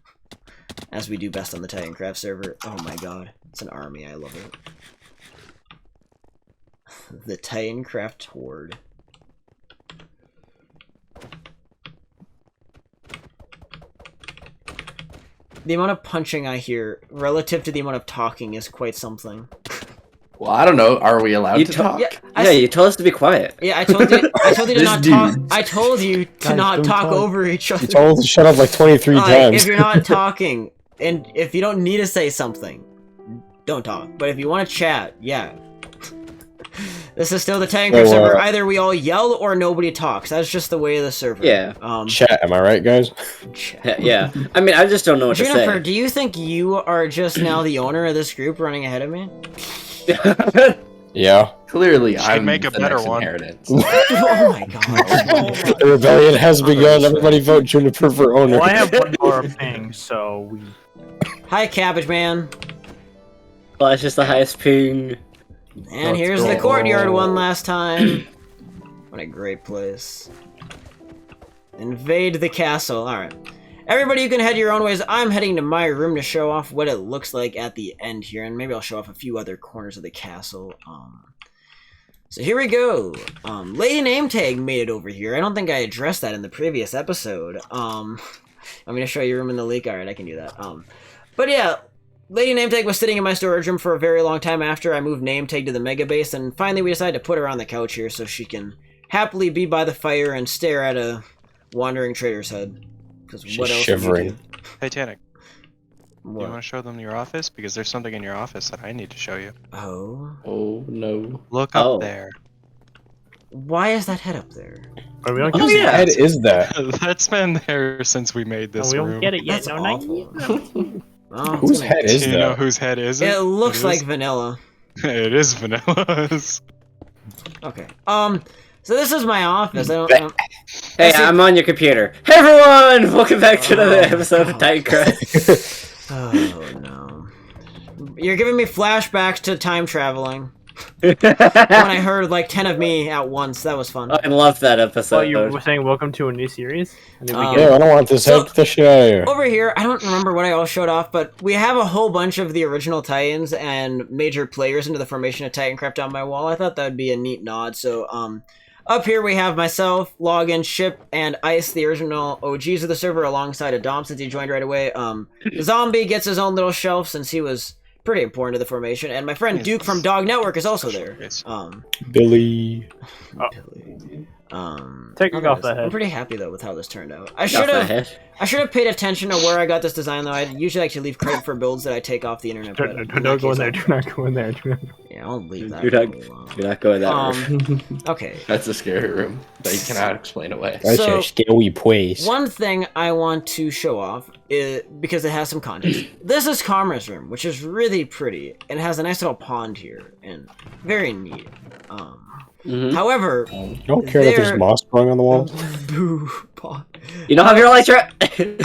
As we do best on the Titancraft server. Oh my god. It's an army, I love it. The Titancraft Horde. The amount of punching I hear relative to the amount of talking is quite something. Well, I don't know. Are we allowed to talk? Yeah, you told us to be quiet. Yeah, I told you. I told you to This not dude. talk. I told you to Guys, not don't talk talk. over each other. You told to shut up like 23 Like, times. if you're not talking, and if you don't need to say something, don't talk. But if you want to chat, yeah. This is still the Tanker So, server. Either we all yell or nobody talks. That's just the way of the server. Yeah. Chat, am I right, guys? Chat. Yeah. I mean, I just don't know what to Juniper, say. do you think you are just now the owner of this group running ahead of me? Yeah. Clearly, Should I'm make a the better next one. inheritance. Oh my god. The rebellion has begun. Everybody vote Juniper for owner. Well, I have one more ping, so we. Hi, Cabbage Man. Well, it's just the highest ping. And Let's here's the go. courtyard one last time. What a great place. Invade the castle. Alright. Everybody, you can head your own ways. I'm heading to my room to show off what it looks like at the end here, and maybe I'll show off a few other corners of the castle. So here we go. Lady Name Tag made it over here. I don't think I addressed that in the previous episode. I'm gonna show you your room in the leak. Alright, I can do that. But yeah, Lady Name Tag was sitting in my storage room for a very long time after I moved Name Tag to the Mega Base, and finally we decided to put her on the couch here so she can happily be by the fire and stare at a wandering trader's head. Because She's what else shivering. would we Titanic, do? you What? want to show them your office? Because there's something in your office that I need to show you. Oh? Oh no. Look up Oh. there. Why is that head up there? But we don't Oh, get it yeah. yet. head is that? That's been there since we made No, this we room. don't get it yet. That's No, not awful. yet. Oh, it's Whose gonna- head is Do you know that? whose head is it? It looks It like is- vanilla. It is Vanilla's. Okay. So this is my office. I don't. Hey, see- I'm on your computer. Hey everyone! Welcome back to another Oh, episode of God. Titecraft. Oh no. You're giving me flashbacks to time traveling. I When I heard like 10 of me at once, that was fun. love that So episode. you were saying welcome to a new series? And then we Um, get Yeah, I don't want this So- head. Get the shit out of here. Over here, I don't remember what I all showed off, but we have a whole bunch of the original Titans and major players into the formation of Titancraft on my wall. I thought that would be a neat nod. So, up here we have myself, Login, Ship, and Ice, the original OGs of the server, alongside a Dom since he joined right away. Zombie gets his own little shelf since he was pretty important to the formation, and my friend Duke from Dog Network is also there. Billy. Take oh, off there it is. that head. I'm pretty happy though with how this turned out. I Off should the have. head. I should have paid attention to where I got this design, though. I usually like to leave credit for builds that I take off the internet. But in Don't that go in case, there. I'll- Do not go in there. Do not. Yeah, I'll leave that. You're not- alone. You're not going that route. Okay. That's a scary room that you cannot explain away. That's So- a scary place. One thing I want to show off is because it has some context. This is Karma's room, which is really pretty and has a nice little pond here and very neat. Mhm. However, You don't care that There- there's moss growing on the walls? boo pond. You don't have your lights right.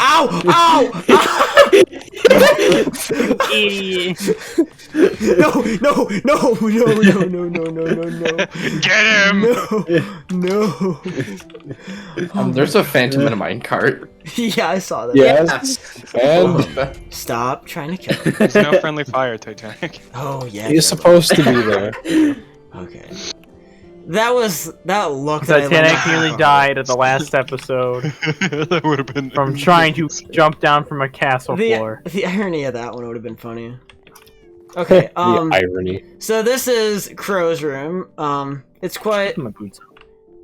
Ow! Ow! No! No! No! No! No! No! No! No! No! No! Get him! No! No! There's a phantom in a minecart. Yeah, I saw that. Yes. And Stop trying to kill him. There's no friendly fire, Titanic. Oh yeah. he's supposed to be there. Okay. That look that I Titanic let- nearly died at the last episode That would have been from trying to jump down from a castle floor. The irony of that one would have been funny. Okay, The irony. so this is Crow's room. It's quite My boots.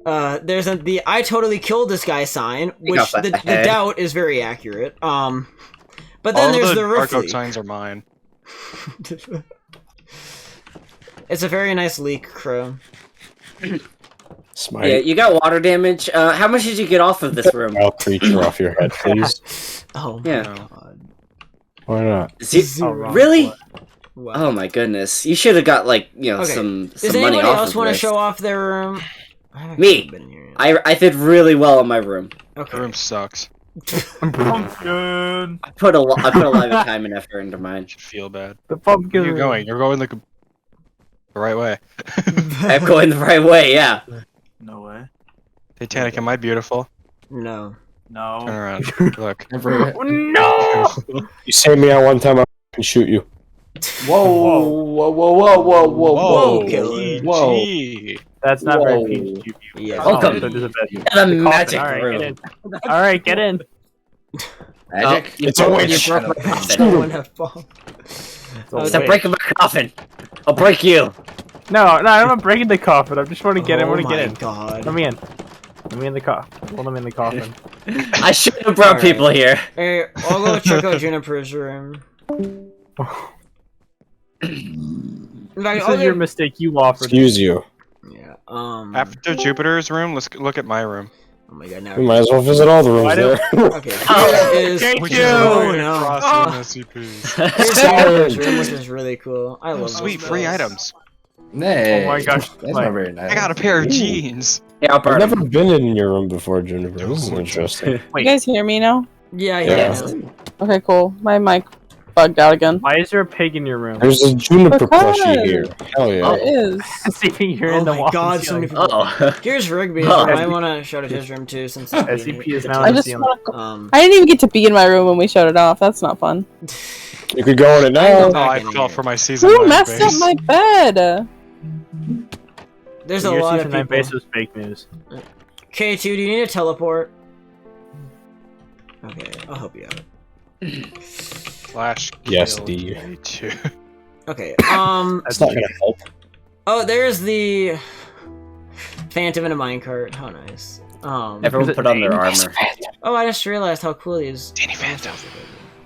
there's the I totally killed this guy sign, which off that the head. doubt is very accurate. But then All there's the the roof barcode leak. signs are mine. It's a very nice leak, Crow. Smite. Yeah, you got water damage. How much did you get off of this room? Wild creature off your head, please. Oh my Yeah. god. Why not? Oh, wrong really? Wow. Oh my goodness! You should have got like Okay. some Does money anybody off else of want to this. show off their room? I haven't Me. actually been here yet. I did really well in my room. The Okay. room sucks. Pumpkin. I put a lot of time and effort into mine. You should feel bad. The pumpkin. Where are you going? You're going the right way. I'm going the right way. Yeah. No way. Titanic, am I beautiful? No. No. Turn around. Look. Never. No. You saved me out one time, I can shoot you. Whoa, whoa, whoa, whoa, whoa, whoa, Whoa, killer. Whoa. PG. That's not very Whoa. PG. Yeah. Welcome. So there's a bed. The The magic coffin. room. All right, get in. Magic? You It's a broke- witch. you broke my coffin. No one have bomb. Oh, Stop wait. breaking my coffin. I'll break you. No, I'm not breaking the coffin. I just want to get in. I Oh want to my get in. god. Let me in. Let me in the coffin. Let me in the coffin. I should have brought Alright. people here. Hey, I'll go check out Juniper's room. In fact, This I'll is your get- mistake. You offered. Excuse you. Yeah. After Jupiter's room, let's look at my room. Oh my god. Now. We might as well visit all the rooms Why there. Okay. Oh, Here is. thank Which you. is Oh really no. frosty SCPs. Here's Juniper's room, which is really cool. I love Sweet, those free bells. items. Nay. Oh my gosh, That's like- not very nice. I got a pair of jeans. Yeah, I'll I've burn never them. been in your room before, Juniper. This is interesting. Wait. You guys hear me now? Yeah. Yes. Okay, cool. My mic bugged out again. Why is there a pig in your room? There's a Juniper Because- plushie here. Hell yeah. It is. See, you're Oh in the my wall. god, so many people. Oh. Here's Rigby. Oh. I want to shout at his room too, since it's SCP is now I in the just ceiling. want to. Um, I didn't even get to be in my room when we shut it off. That's not fun. You could go in it I know now. Oh, I in fell here. for my season Who 9 messed up base. my bed? there's a Your lot of season 9 people. base was fake news. K2, do you need a teleport? Okay, I'll help you out. Slash Yes, kill D. K2. Okay, That's not gonna help. oh, there's the Phantom in a minecart. How nice. Everyone put on their armor. Oh, I just realized how cool these. Danny Phantom.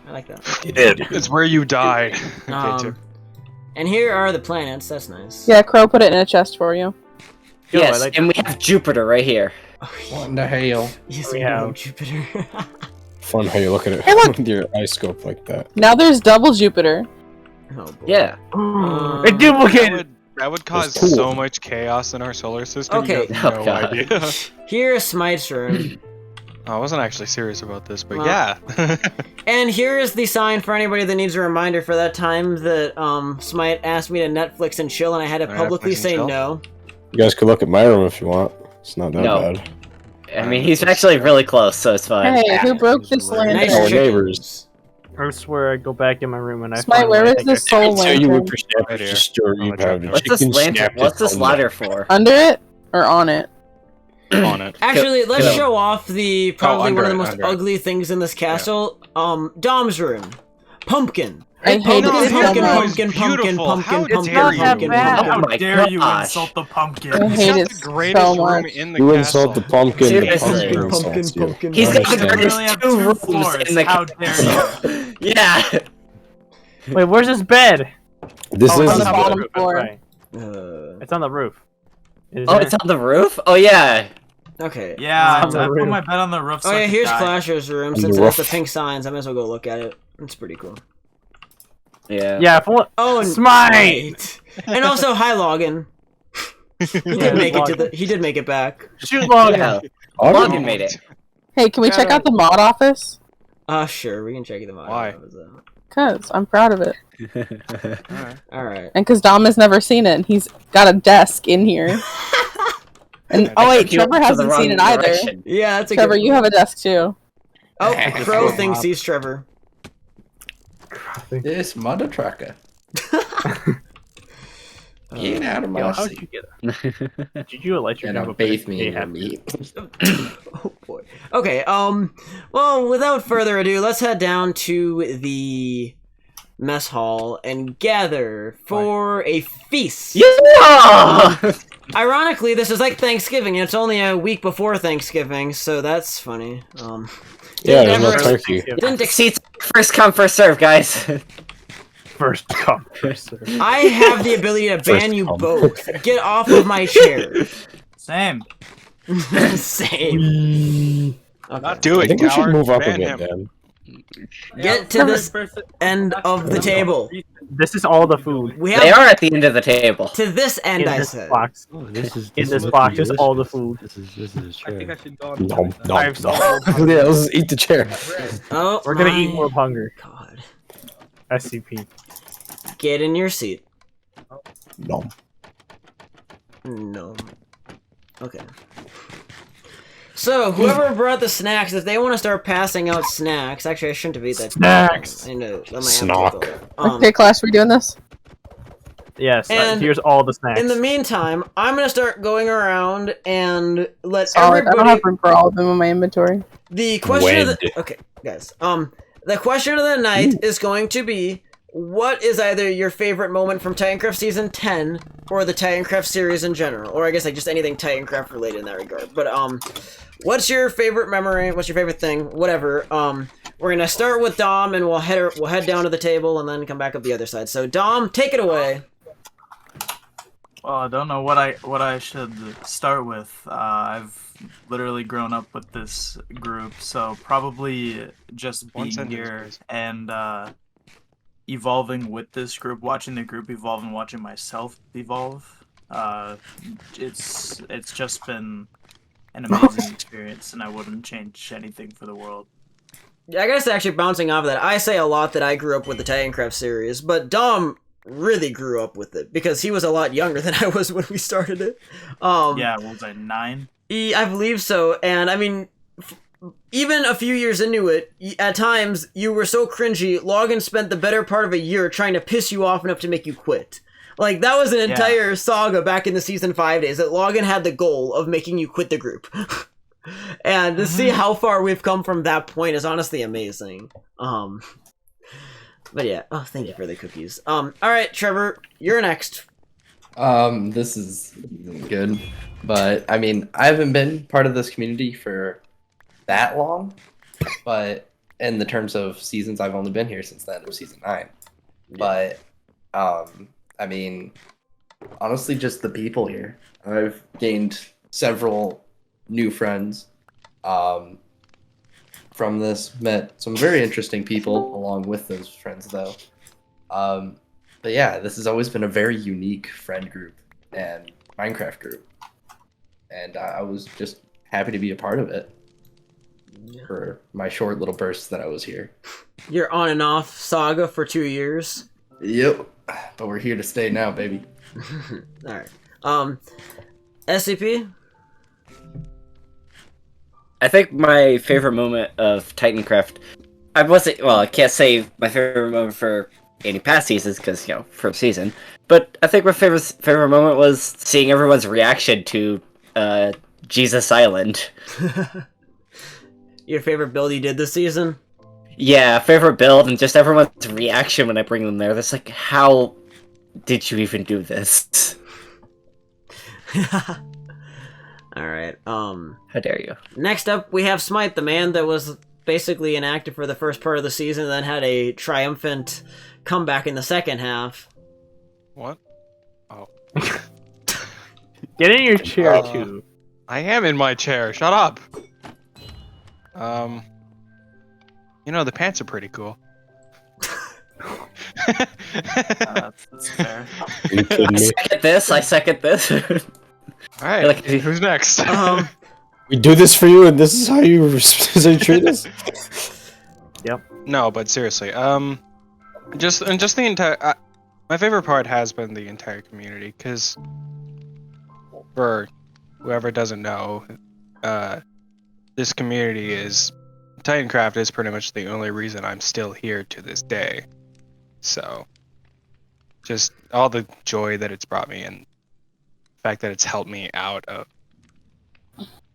I like that. It's where you died. K2. And here are the planets. That's nice. Yeah, Crow put it in a chest for you. Yo, I Yes, like and we have Jupiter right here. What in the hell? Yes, We we have have- Jupiter. Fun how you look at it Hey, look! with your eye scope like that. Now there's double Jupiter. Oh, boy. Yeah. It duplicated. That would cause cool. so much chaos in our solar system. Okay. You have Oh, no God. idea. Here is Smite's room. I wasn't actually serious about this, but Well, yeah. And here is the sign for anybody that needs a reminder for that time that Smite asked me to Netflix and chill, and I had to Netflix publicly and say chill? no. You guys could look at my room if you want. It's not that No. bad. I mean, he's actually really close, so it's fine. Hey, who broke this lantern? Nice Our chickens. neighbors. I swear I go back in my room and I Smite, find where what I is think the I soul Tell you lantern? what your Right here. shepherd's story you have. What's this Chicken lantern? snapped What's its this own ladder neck. for? Under it or on it? On it. Actually, let's kill. show off the probably under one of the it, most under it. ugly things in this castle. Dom's room. Pumpkin. I hate no, it so pumpkin, much. pumpkin, pumpkin, beautiful. pumpkin, How pumpkin, dare you? pumpkin, bad. pumpkin. Oh my dare you gosh. insult the pumpkin? I He's hate got it the greatest so room much. in the You castle. insult the pumpkin. Seriously. The pumpkin Pumpkin, insults you. pumpkin, He's got the Understand. You greatest only have two two rooms floors. in the How dare you? Yeah. Wait, where's his bed? This Oh, is it's on the the bottom roof, floor. that's right. It's on the roof. Is Oh, it? it's on the roof? Oh, yeah. Okay. Yeah, It's on I the put roof. my bed on the roof. So Oh I yeah, could here's die. Clasher's room. On Since the it has the roof. pink signs, I might as well go look at it. It's pretty cool. Yeah. Yeah, if one... Oh, Smite! right. And also, hi, Logan. He did make it to the. He did make it back. Shoot Logan! Yeah. Oh, Logan made it. Hey, can we check out the mod office? Sure, we can check them out. Why? Cause I'm proud of it, All right. and cause Dom has never seen it, and he's got a desk in here. And oh wait, You went Trevor to the hasn't wrong seen it either. direction. Yeah, that's a Trevor, good. you have a desk too. Oh, Just Crow go thinks up. he's Trevor. This mother trucker. Get out of my Yo, how'd seat. you get it? Did you let your And group bathe me in your meat. Oh boy. Okay. Well, without further ado, let's head down to the mess hall and gather for a feast. Yeah! Ironically, this is like Thanksgiving, and it's only a week before Thanksgiving, so that's funny. Yeah, there's no Never- turkey. Didn't ex- Seats first come, first serve, guys. First come, first serve. I have the ability to ban First you come. both. Get off of my chair. Same. Same. Okay. Do I it, think we should coward. move up a Ban bit, him. Dan. Get to this end of the table. This is all the food. We They have are at the end of the table. to this end, In I this said. box. This is In this box is all the food. This is true. No, no, I'm so no. Yeah, let's just eat the chair. Oh, We're gonna my eat more of hunger. God. SCP. Get in your seat. No. No. Okay. So, whoever brought the snacks, if they want to start passing out snacks, actually, I shouldn't have eaten that. Snacks! I know. Let my Snock. Okay, class, we doing this? Yes. And here's all the snacks. In the meantime, I'm gonna start going around and let Solid. I don't everybody. have room for all of them in my inventory. The question of Wed. the okay, guys. The question of the night is going to be: what is either your favorite moment from Titancraft Season 10 or the Titancraft series in general, or I guess like just anything Titancraft related in that regard. But what's your favorite memory? What's your favorite thing? Whatever. We're gonna start with Dom, and we'll head down to the table, and then come back up the other side. So Dom, take it away. Well, I don't know what I should start with. I've literally grown up with this group, so probably just One being sentence, here please. and evolving with this group, watching the group evolve and watching myself evolve. It's just been an amazing experience, and I wouldn't change anything for the world. Yeah, I guess actually bouncing off of that, I say a lot that I grew up with the Titancraft series, but Dom really grew up with it because he was a lot younger than I was when we started it. Yeah, what was I, 9? I believe so, and I mean, even a few years into it, at times you were so cringy. Logan spent the better part of a year trying to piss you off enough to make you quit. Like that was an entire saga back in the season 5 days that Logan had the goal of making you quit the group. And to see how far we've come from that point is honestly amazing. But yeah, oh, thank you for the cookies. All right, Trevor, you're next. This is good, but I mean, I haven't been part of this community for that long, but in the terms of seasons, I've only been here since the end of season 9. But, I mean, honestly, just the people here. I've gained several new friends, from this, met some very interesting people along with those friends though. But yeah, this has always been a very unique friend group and Minecraft group. And I was just happy to be a part of it for my short little bursts that I was here. You're on and off saga for 2 years. Yep. But we're here to stay now, baby. Alright. SCP? I think my favorite moment of Titancraft, I can't say my favorite moment for any past seasons because, you know, first season, but I think my favorite moment was seeing everyone's reaction to Jesus Island. Your favorite build you did this season? Yeah, favorite build and just everyone's reaction when I bring them there. That's like, how did you even do this? Alright, How dare you? next up we have Smite, the man that was basically inactive for the first part of the season and then had a triumphant comeback in the second half. What? Oh. Get in your chair too. I am in my chair. Shut up. You know, the pants are pretty cool. That's fair. Are you kidding me? I second this. Alright, Like- who's next? We do this for you, and this is how you treat us? No, but seriously, just the entire. My favorite part has been the entire community, because for whoever doesn't know, this community is Titancraft is pretty much the only reason I'm still here to this day. So, just all the joy that it's brought me, and the fact that it's helped me out of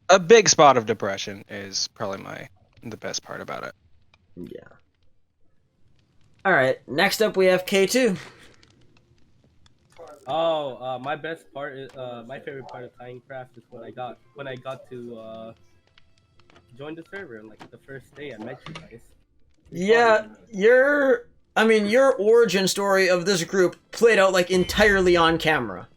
a big spot of depression is probably the best part about it. Yeah. Alright, next up we have K2. Oh, my best part is my favorite part of Titancraft is when I got to joined the server. Like the first day I met you guys. Yeah, your origin story of this group played out like entirely on camera.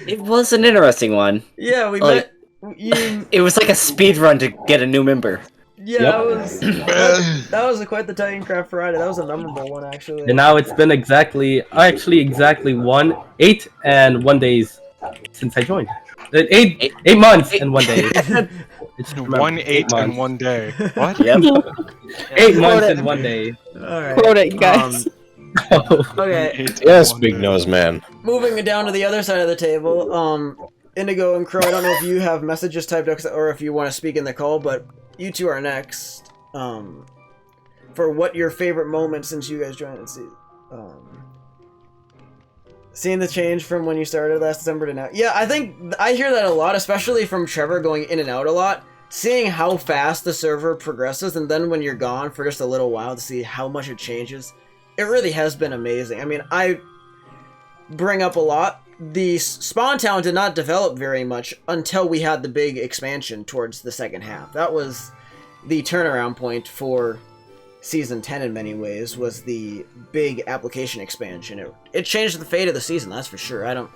It was an interesting one. Yeah, we Like, met. You, It was like a speed run to get a new member. yeah, that was quite the Titancraft Friday. That was a memorable one, actually. And now it's been exactly 8 and 1 days since I joined. 8 months and 1 day. It's 1/8 and 1 day. What? Yep. 8 months and 1 day. All right. Quote it, you guys. Okay. Yes, big nose man. Moving it down to the other side of the table, Indigo and Crow, I don't know if you have messages typed up or if you want to speak in the call, but you two are next. For what your favorite moment since you guys joined the season. Seeing the change from when you started last December to now. Yeah, I think I hear that a lot, especially from Trevor going in and out a lot. Seeing how fast the server progresses, and then when you're gone for just a little while to see how much it changes. It really has been amazing. I mean, I bring up a lot. The Spawn Town did not develop very much until we had the big expansion towards the second half. That was the turnaround point for Season 10 in many ways, was the big application expansion. It changed the fate of the season, that's for sure. I don't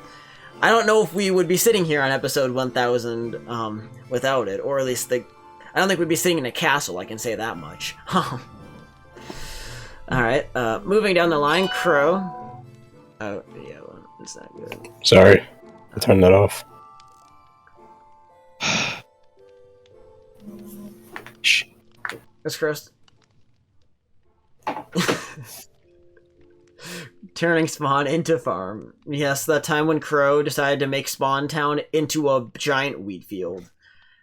know if we would be sitting here on episode 1000 without it, or at least I don't think we'd be sitting in a castle, I can say that much. Alright, moving down the line, Crow. Oh, yeah, well, it's not good. Sorry, I turned that off. Shh. It's Crust. Turning Spawn into farm. Yes, that time when Crow decided to make Spawn Town into a giant wheat field.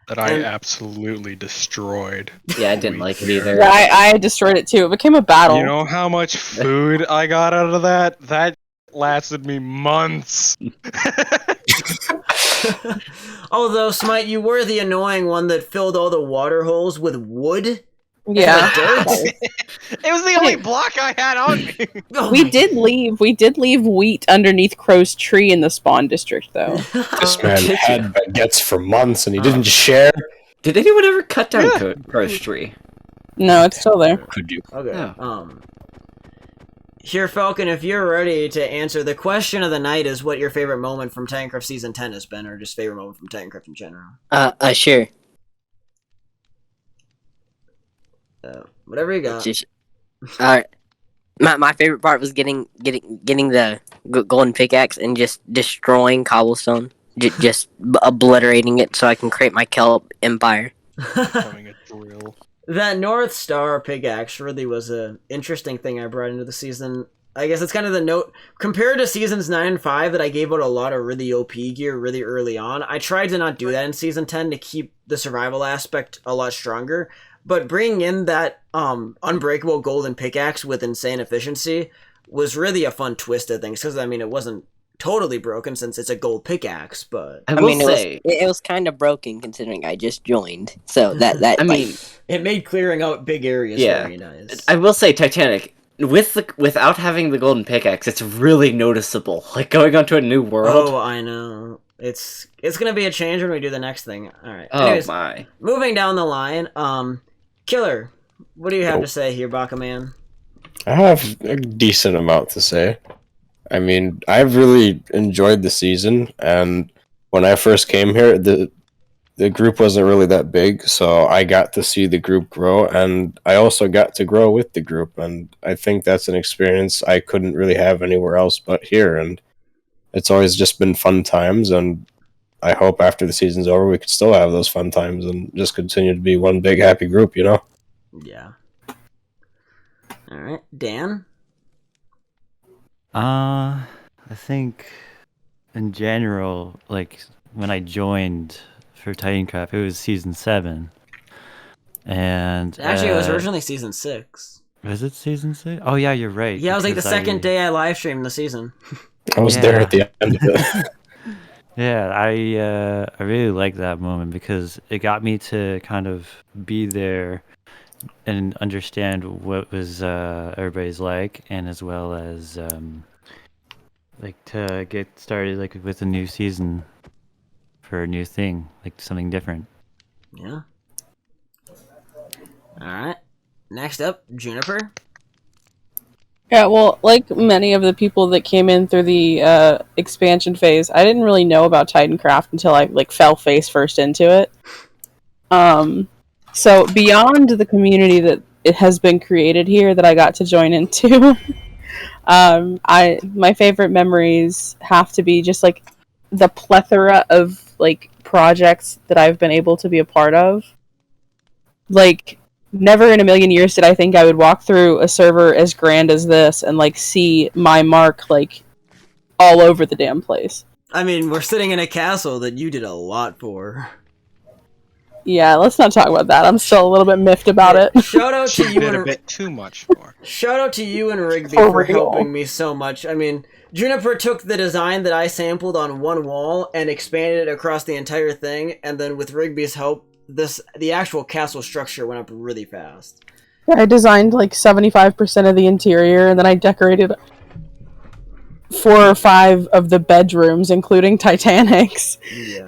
That I absolutely destroyed. Yeah, I didn't like it either. Yeah, I destroyed it too. It became a battle. You know how much food I got out of that? That lasted me months. Although, Smite, you were the annoying one that filled all the water holes with wood. Yeah. It was the only block I had on me. Oh We did leave wheat underneath Crow's tree in the spawn district, though. This man had baguettes for months and he didn't share. Did anyone ever cut down Crow's tree? No, it's still there. Could you? Okay. Here, Falcon, if you're ready to answer, the question of the night is what your favorite moment from Titancraft Season 10 has been, or just favorite moment from Titancraft in general. Sure. Whatever you got. Alright. My favorite part was getting the golden pickaxe and just destroying cobblestone. Just obliterating it so I can create my kelp empire. Having a drill. That North Star pickaxe really was a interesting thing I brought into the season. I guess it's kind of the note compared to seasons 9 and 5 that I gave out a lot of really OP gear really early on. I tried to not do that in season 10 to keep the survival aspect a lot stronger. But bringing in that unbreakable golden pickaxe with insane efficiency was really a fun twist of things. Because, I mean, it wasn't totally broken since it's a gold pickaxe, but... I mean, it was kind of broken considering I just joined. So that I mean... It made clearing out big areas very nice. I will say, Titanic, without having the golden pickaxe, it's really noticeable. Like, going onto a new world. Oh, I know. It's gonna be a change when we do the next thing. Alright. Oh, Anyways, my. Moving down the line, Killer, what do you have to say here, Baka Man? I have a decent amount to say. I mean, I've really enjoyed the season, and when I first came here, the group wasn't really that big, so I got to see the group grow, and I also got to grow with the group, and I think that's an experience I couldn't really have anywhere else but here, and it's always just been fun times, and I hope after the season's over we could still have those fun times and just continue to be one big happy group, you know? Yeah. Alright, Dan? I think in general, like when I joined for Titancraft, it was season 7. And Actually, it was originally season 6. Was it season 6? Oh yeah, you're right. Yeah, it was like the because second day I live streamed the season. I was there at the end of it. Yeah, I really liked that moment because it got me to kind of be there and understand what was everybody's like, and as well as like to get started like with a new season for a new thing, like something different. Yeah. Alright. Next up, Juniper. Yeah, well, like many of the people that came in through the expansion phase, I didn't really know about Titancraft until I fell face first into it. So beyond the community that it has been created here that I got to join into, my favorite memories have to be just the plethora of projects that I've been able to be a part of. Never in a million years did I think I would walk through a server as grand as this and see my mark all over the damn place. I mean, we're sitting in a castle that you did a lot for. Yeah, let's not talk about that. I'm still a little bit miffed about it. Shout out to you did a and bit too much for. Shout out to you and Rigby For for real. helping me so much. I mean, Juniper took the design that I sampled on one wall and expanded it across the entire thing, and then with Rigby's help, the actual castle structure went up really fast. I designed 75% of the interior, and then I decorated 4 or 5 of the bedrooms, including Titanic's. Yeah.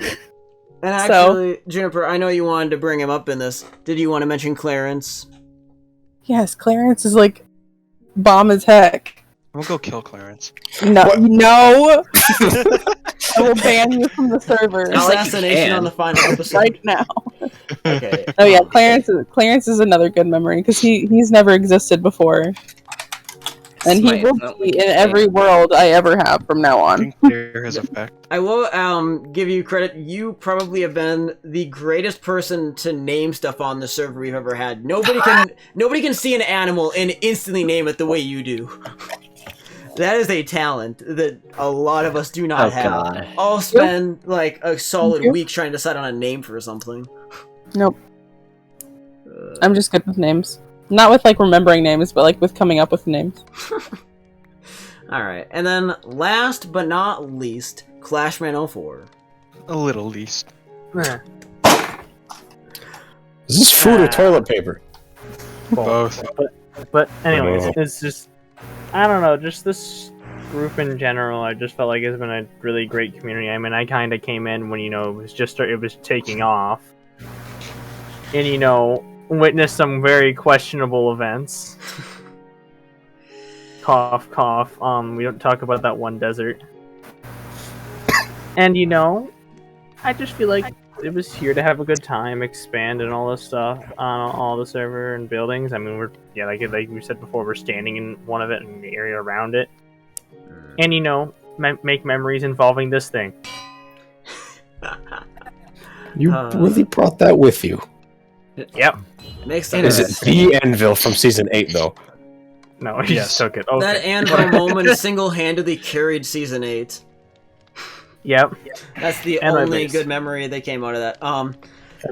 And actually, Juniper, I know you wanted to bring him up in this. Did you want to mention Clarence? Yes, Clarence is bomb as heck. I'm gonna go kill Clarence. No! I will ban you from the server. Assassination on the final episode. Right now. Okay. Oh yeah, Clarence is another good memory, because he's never existed before. And he will be in every world I ever have from now on. Clear his effect. I will give you credit. You probably have been the greatest person to name stuff on the server we've ever had. Nobody can see an animal and instantly name it the way you do. That is a talent that a lot of us do not have. God. I'll spend a solid week trying to decide on a name for something. Nope. I'm just good with names. Not with remembering names, but with coming up with names. Alright, and then last but not least, Clashman 04. A little least. Is this food or toilet paper? Both. But anyways, it's just, I don't know, just this group in general, I just felt like it's been a really great community. I mean, I kind of came in when, it was taking off. And, witnessed some very questionable events. Cough, cough. We don't talk about that one desert. And, I just feel like it was here to have a good time, expand and all this stuff on all the server and buildings. I mean, like we said before, we're standing in one of it and the area around it. And, make memories involving this thing. You really brought that with you. Yep. Makes sense. Is it the Anvil from season 8 though? No, he just took it. Okay. That Anvil moment single-handedly carried season 8. Yep. That's the And only good memory that came out of that. I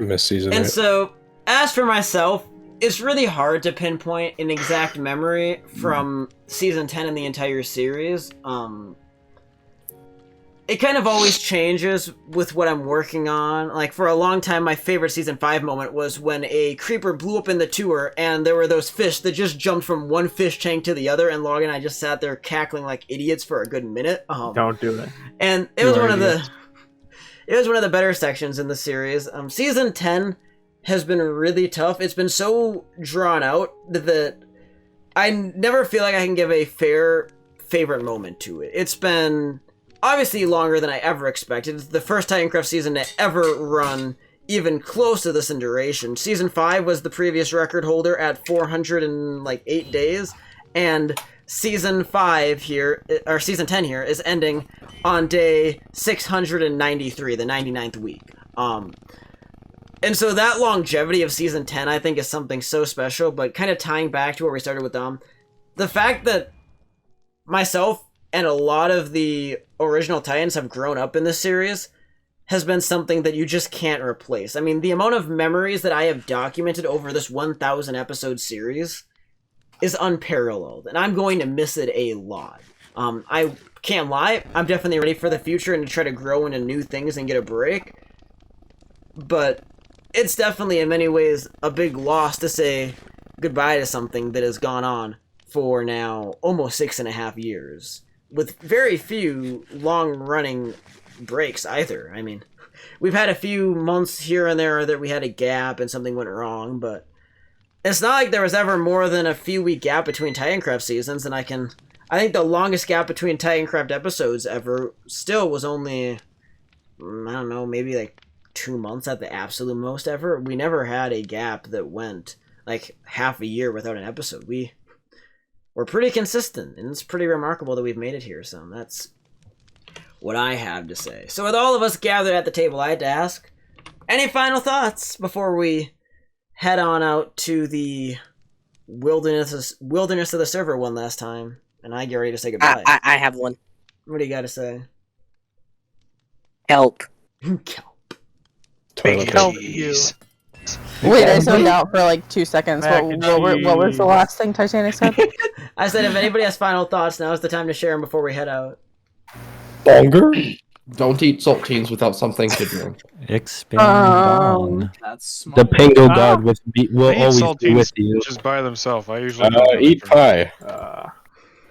miss season 8. And so, as for myself, it's really hard to pinpoint an exact memory from season 10 in the entire series. It kind of always changes with what I'm working on. For a long time, my favorite season 5 moment was when a creeper blew up in the tour, and there were those fish that just jumped from one fish tank to the other, and Logan and I just sat there cackling like idiots for a good minute. Don't do it. And it was one of the better sections in the series. Season 10 has been really tough. It's been so drawn out that I never feel like I can give a fair favorite moment to it. It's been obviously longer than I ever expected. It's the first Titancraft season to ever run even close to this in duration. Season 5 was the previous record holder at 408 days, and Season 5 here, or Season 10 here, is ending on day 693, the 99th week. And so that longevity of Season 10, I think, is something so special, but kind of tying back to where we started with Dom, the fact that myself and a lot of the original Titans have grown up in this series has been something that you just can't replace. I mean, the amount of memories that I have documented over this 1,000 episode series is unparalleled, and I'm going to miss it a lot. I can't lie, I'm definitely ready for the future and to try to grow into new things and get a break, but it's definitely in many ways a big loss to say goodbye to something that has gone on for now almost 6.5 years, with very few long-running breaks either. I mean, we've had a few months here and there that we had a gap and something went wrong, but it's not like there was ever more than a few week gap between Titancraft seasons, and I think the longest gap between Titancraft episodes ever still was only, I don't know, maybe like 2 months at the absolute most ever. We never had a gap that went like half a year without an episode. We're pretty consistent, and it's pretty remarkable that we've made it here, so that's what I have to say. So with all of us gathered at the table, I had to ask, any final thoughts before we head on out to the wilderness of the server one last time, and I get ready to say goodbye? I have one. What do you got to say? Help. Help you. Wait, I zoned out for like 2 seconds. Mac What, and what was the cheese. last thing Titanic said? I said if anybody has final thoughts, now is the time to share them before we head out. Bonger? Don't eat saltines without something to drink. Expand on. That's smart. The Pango God will I eat always be saltines with you. just by themselves. I usually don't Eat pie.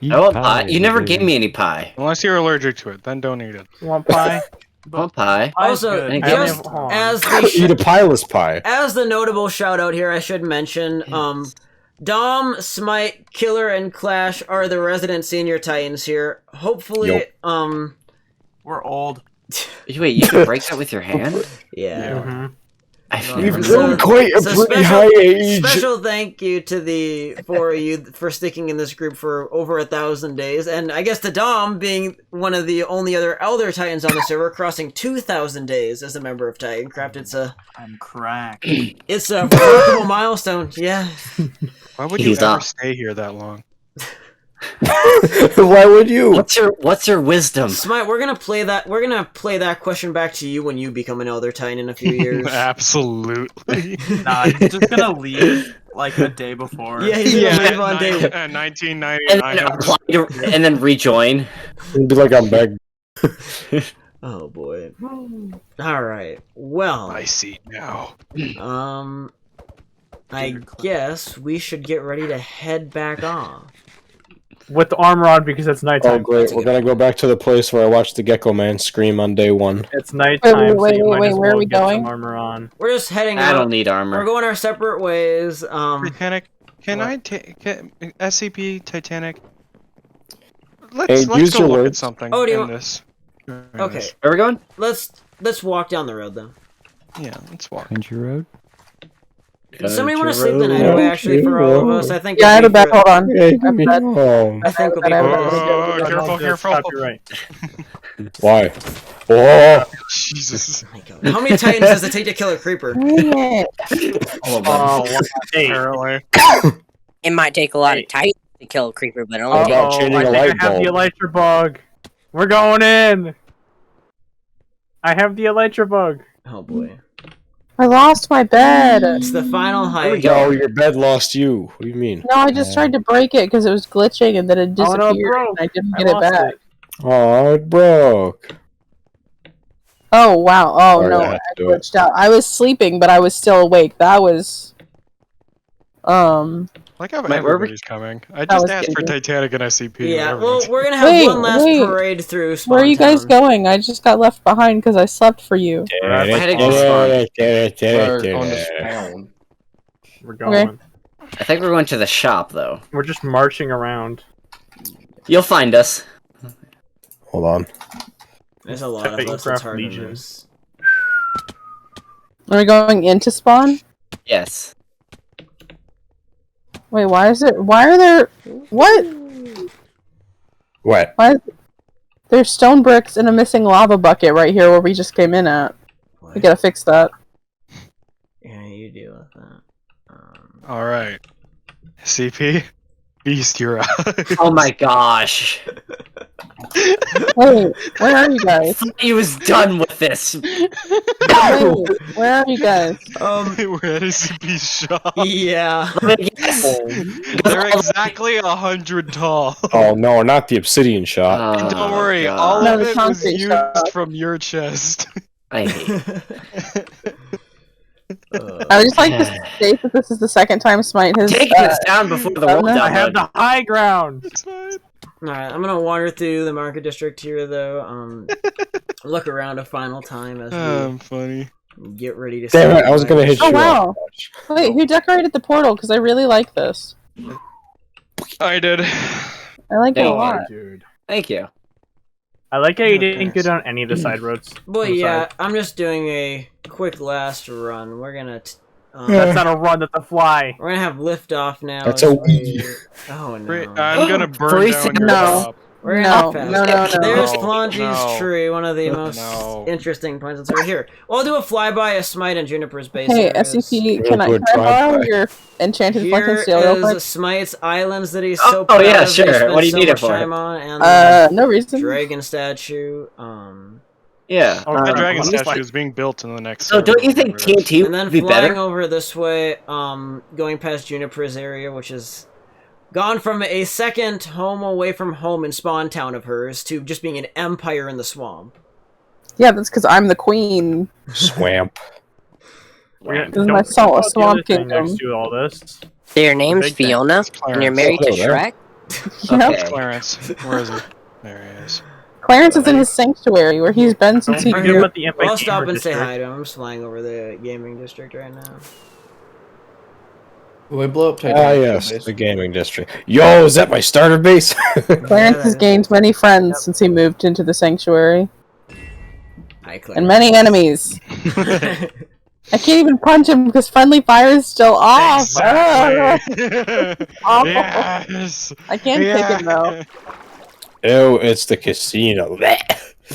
Eat I want pie. You never dude. gave me any pie. Unless you're allergic to it, then don't eat it. You want pie? I want pie. Also, Thank just you. as the Eat a pileless pie. as the notable shout out here, I should mention, Dom, Smite, Killer, and Clash are the resident senior Titans here. Hopefully, Yo. We're old. Wait, you can break that with your hand? yeah. Mm-hmm. You've So- grown quite a so pretty high age. Special thank you to the four of you for sticking in this group for over 1,000 days, and I guess to Dom being one of the only other Elder Titans on the server, crossing 2,000 days as a member of Titancraft. I'm cracked. It's a remarkable milestone. Yeah. Why would you He's ever up. stay here that long? Why would you? What's your wisdom? Smite, we're gonna play that question back to you when you become an Elder Titan in a few years. Absolutely. Nah, he's just gonna leave like a day before. Yeah, he's gonna leave on day. 1999. And then rejoin. It'd be like I'm back. Oh boy. All right. Well, I see now. I guess we should get ready to head back off. With the armor on because it's nighttime. Oh great, we're gonna go back to the place where I watched the Gecko Man scream on day one. It's nighttime, Wait, so you might as where are well we get going? some armor on. We're just heading I out. don't need armor. We're going our separate ways. Titanic, can I take SCP Titanic? Hey, Let's use go your look at words. something Oh, do you in want- this. Okay. Where are we going? Let's walk down the road then. Yeah, let's walk. Country road. Does somebody want to sleep the night away? Actually, for all of us, I think. Yeah, I had a it'd be bed. for- Hold on. Hey, I have a bed. I think it'll be. I have a for- Oh, No, careful, no, careful. Copyright. Why? Oh, Jesus. Oh my God. How many Titans does it take to kill a creeper? Dang it. Oh, hey. Apparently. It might take a lot of time to kill a creeper, but only What about Uh-oh, changing I a think light I have the bulb? elytra bug. We're going in. I have the elytra bug. Oh boy. I lost my bed. It's the final hike. no, your bed lost you. What do you mean? No, I just tried to break it because it was glitching and then it Oh, no, disappeared bro. and I didn't I get it lost back. it. Oh, it broke. Oh wow! Oh Sorry, no, I had I to do it. glitched out. I was sleeping, but I was still awake. That was, Like how Wait, where we- everybody's coming. I That just was asked for good. Titanic and SCP. Yeah. whatever Well, it is. we're gonna have Wait, one last wait. parade through. where are you guys Spawntown. going? I just got left behind because I slept for you. I had to go We're going to town. We're going. I think we're going to the shop though. We're just marching around. You'll find us. Hold on. There's a lot of us. It's Titanic hard to Legion. miss. Are we going into spawn? Yes. Wait, why is it? Why are there? What? What? Why? There's stone bricks and a missing lava bucket right here where we just came in at. We gotta fix that. Yeah, you deal with that. All right. CP, Beast, you're out. Oh my gosh. Wait, where are you guys? He was done with this. Wait, where are you guys? We're at SCP's shop. Yeah. They're exactly 100 tall. Oh no, not the obsidian shot. And Oh, don't worry, God. all No, of the it was concrete used shop. from your chest. I hate. I would just like to state that this is the second time Smite has. Taking us down before the world done that. I have download. the high ground. Alright, I'm gonna wander through the market district here, though. Look around a final time as we Funny. Get ready to Damn say it, I was goodbye. gonna hit Oh you wow! up. Wait, who decorated the portal? Because I really like this. I did. I like it a Thank lot. you. Dude. Thank you. I like how you Yeah, didn't go thanks. down any of the side roads. But on the yeah, side. I'm just doing a quick last run. We're gonna. That's not a run, that's a fly. We're gonna have liftoff now. That's as a we- Wii. Oh no. I'm gonna burn Three down seconds. your No. top. We're No, gonna no, pass. no, no. There's No, Flangy's no. tree, one of the most No. interesting points. It's right here. Well, I'll do a flyby of Smite and Juniper's base. Hey, areas. SCP, We'll can I do a borrow drive-by. your enchanted flint and Here steel real quick? is Smite's islands that he's Oh, so oh, proud yeah, of. sure. That he spent What do you so need it much for? time on, and the No reason. dragon statue. Yeah. Oh, The crap, dragon I'm just statue like- is being built in the next. So don't you think server. TNT And then would be flying better? over this way, going past Juniper's area, which is gone from a second home away from home in Spawn Town of hers to just being an empire in the swamp. Yeah, that's because I'm the queen. Swamp. Yeah, This is don't my talk about the swamp other thing kingdom. next to all this. Your name's big thing. Fiona, It's and you're Clarence. married to Hello there. Shrek? Yep. Okay. Clarence. Where is he? There he is. Clarence is in his sanctuary where he's been since he Don't Right forget here. about the Epic I'll stop Gamer and say District. hi to him. I'm just flying over the gaming district right now. Will we blow up Titan? Ah, yes, the gaming district. Yo, is that my starter base? Clarence has gained many friends since he moved into the sanctuary. Hi, And many enemies. I can't even punch him because friendly fire is still off. Exactly. Awful. Yes. I can't take him though. Ew, it's the casino.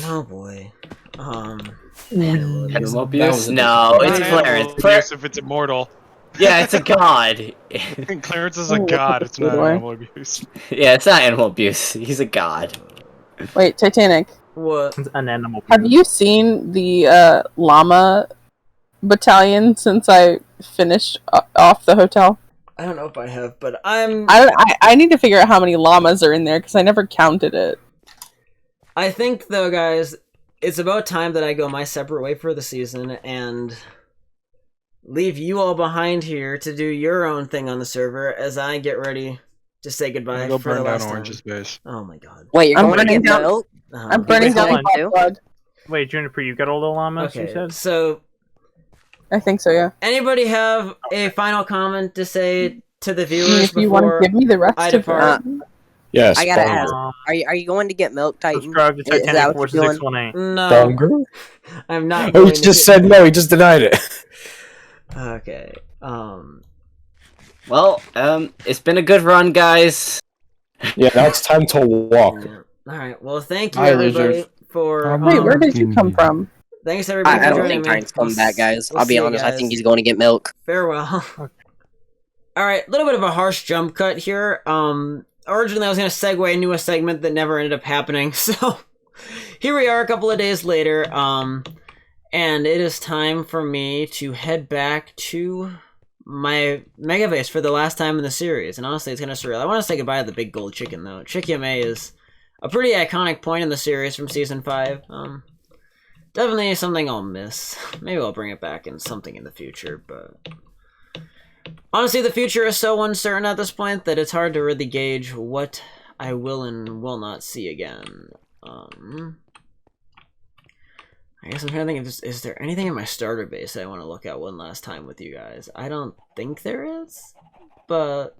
Oh boy. Animal That abuse? was a No, Not it's animal Clarence. abuse if it's immortal. Yeah, it's a god. Clarence is a Oh, god. It's not boy. animal abuse. Yeah, it's not animal abuse. He's a god. Wait, Titanic. What? It's an animal. Have you seen the llama battalion since I finished off the hotel? I don't know if I have, but I'm. I need to figure out how many llamas are in there because I never counted it. I think though, guys, it's about time that I go my separate way for the season and leave you all behind here to do your own thing on the server as I get ready to say goodbye Go for burn the down last time. Orange's base. Oh my god. Wait, you're I'm going to burning get down- milk? I'm burning hold down on, hot too? blood. Wait, Juniper, you got all the llamas, you Okay, said? so I think so, yeah. anybody have a final comment to say to the I mean, viewers if you want before to give me the rest I of depart? it. Yes, I gotta Bonger. ask. Are you going to get milk, Titan? Subscribe to Is that Titanic what Force you're doing? 618. No, Bonger? I'm not. Oh, going he to just get- said no, he just denied it. Okay. Well, it's been a good run, guys. Yeah, now it's time to walk. All right. Well, thank you Hi, everybody losers. for. Wait, where did you come from? Thanks everybody I for don't joining think me. Titan's coming back, guys. We'll I'll be see you honest. I guys. think he's going to get milk. Farewell. All right, a little bit of a harsh jump cut here. Originally I was gonna segue into a segment that never ended up happening, so here we are a couple of days later. And it is time for me to head back to my mega base for the last time in the series. And honestly, it's kind of surreal. I want to say goodbye to the big gold chicken though. Chikyame is a pretty iconic point in the series from season 5. Definitely something I'll miss. Maybe I'll bring it back in something in the future, but honestly, the future is so uncertain at this point that it's hard to really gauge what I will and will not see again. I guess I'm trying to think of is there anything in my starter base that I want to look at one last time with you guys? I don't think there is, but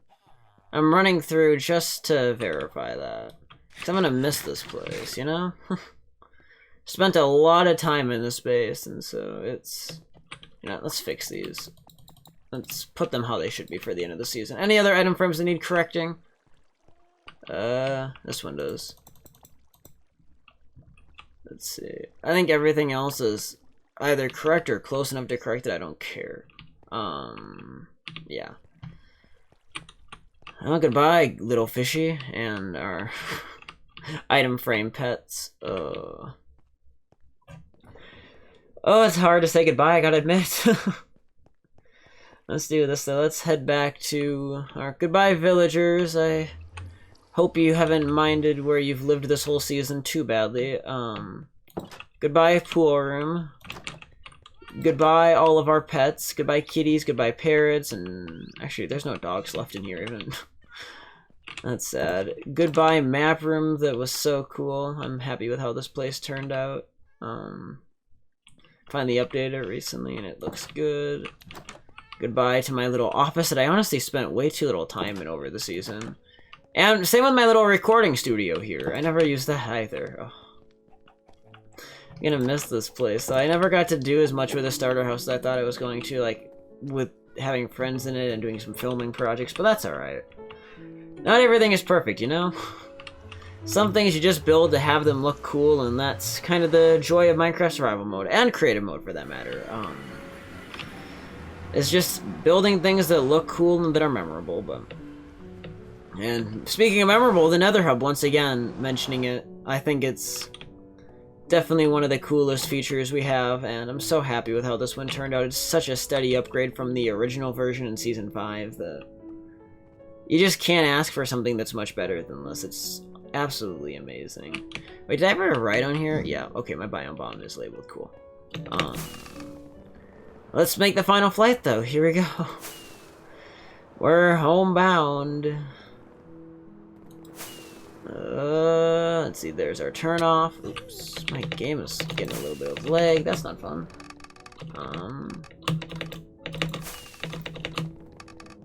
I'm running through just to verify that. 'Cause I'm gonna miss this place, you know? Spent a lot of time in this base, and so it's... You know, let's fix these. Let's put them how they should be for the end of the season. Any other item frames that need correcting? This one does. Let's see. I think everything else is either correct or close enough to correct that I don't care. Yeah. Well, goodbye, little fishy, and our item frame pets. Oh, it's hard to say goodbye, I gotta admit. Let's do this though. Let's head back to our goodbye, villagers. I hope you haven't minded where you've lived this whole season too badly. Goodbye, pool room. Goodbye, all of our pets. Goodbye, kitties. Goodbye, parrots. And actually, there's no dogs left in here even. That's sad. Goodbye, map room. That was so cool. I'm happy with how this place turned out. finally updated it recently, and it looks good. Goodbye to my little office that I honestly spent way too little time in over the season. And same with my little recording studio here. I never used that either. Oh. I'm gonna miss this place. So I never got to do as much with the starter house as I thought I was going to, like with having friends in it and doing some filming projects, but that's alright. Not everything is perfect, you know? Some things you just build to have them look cool, and that's kind of the joy of Minecraft Survival Mode, and Creative Mode for that matter. It's just building things that look cool and that are memorable, but... And speaking of memorable, the Nether Hub, once again, mentioning it, I think it's definitely one of the coolest features we have, and I'm so happy with how this one turned out. It's such a steady upgrade from the original version in Season 5 that you just can't ask for something that's much better than this. It's absolutely amazing. Wait, did I ever write on here? Yeah, okay, my biome bomb is labeled cool. Let's make the final flight, though. Here we go. We're homebound. Let's see, there's our turn-off. Oops, my game is getting a little bit of lag. That's not fun.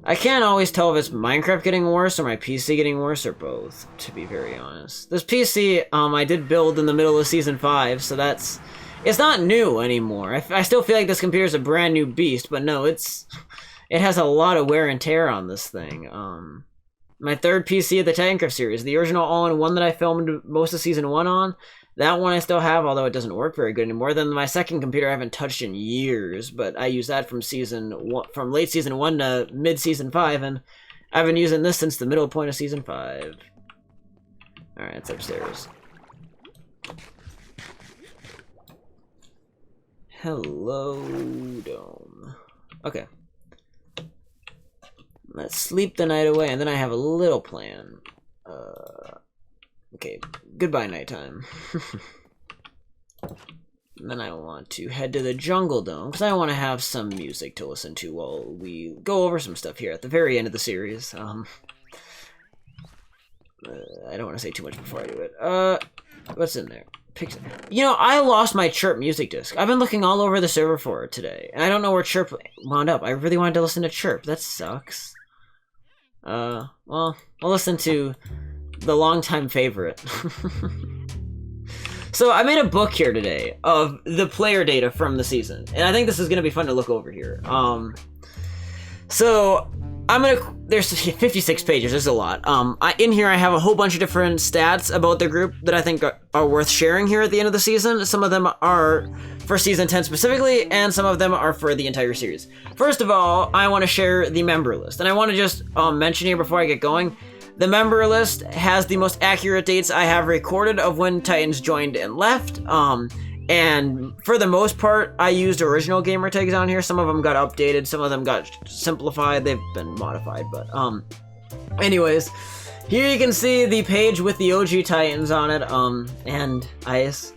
I can't always tell if it's Minecraft getting worse or my PC getting worse or both, to be very honest. This PC, I did build in the middle of Season 5, so that's... It's not new anymore. I still feel like this computer is a brand new beast, but no, it has a lot of wear and tear on this thing. My third PC of the Titancraft series, the original all-in-one that I filmed most of Season 1 on, that one I still have, although it doesn't work very good anymore. Then my second computer I haven't touched in years, but I use that from from late Season 1 to mid-Season 5, and I've been using this since the middle point of Season 5. Alright, it's upstairs. Hello, Dome. Okay. Let's sleep the night away, and then I have a little plan. Okay, goodbye nighttime. And then I want to head to the Jungle Dome, because I want to have some music to listen to while we go over some stuff here at the very end of the series. I don't want to say too much before I do it. What's in there? You know, I lost my Chirp music disc. I've been looking all over the server for it today, and I don't know where Chirp wound up. I really wanted to listen to Chirp. That sucks. Well, I'll listen to the longtime favorite. So I made a book here today of the player data from the season, and I think this is gonna be fun to look over here. So there's 56 pages, there's a lot. In here I have a whole bunch of different stats about the group that I think are worth sharing here at the end of the season. Some of them are for Season 10 specifically, and some of them are for the entire series. First of all, I want to share the member list, and I want to just mention here before I get going, the member list has the most accurate dates I have recorded of when Titans joined and left. And for the most part, I used original gamer tags on here. Some of them got updated, some of them got simplified, they've been modified, but anyways, here you can see the page with the OG Titans on it, and Ice.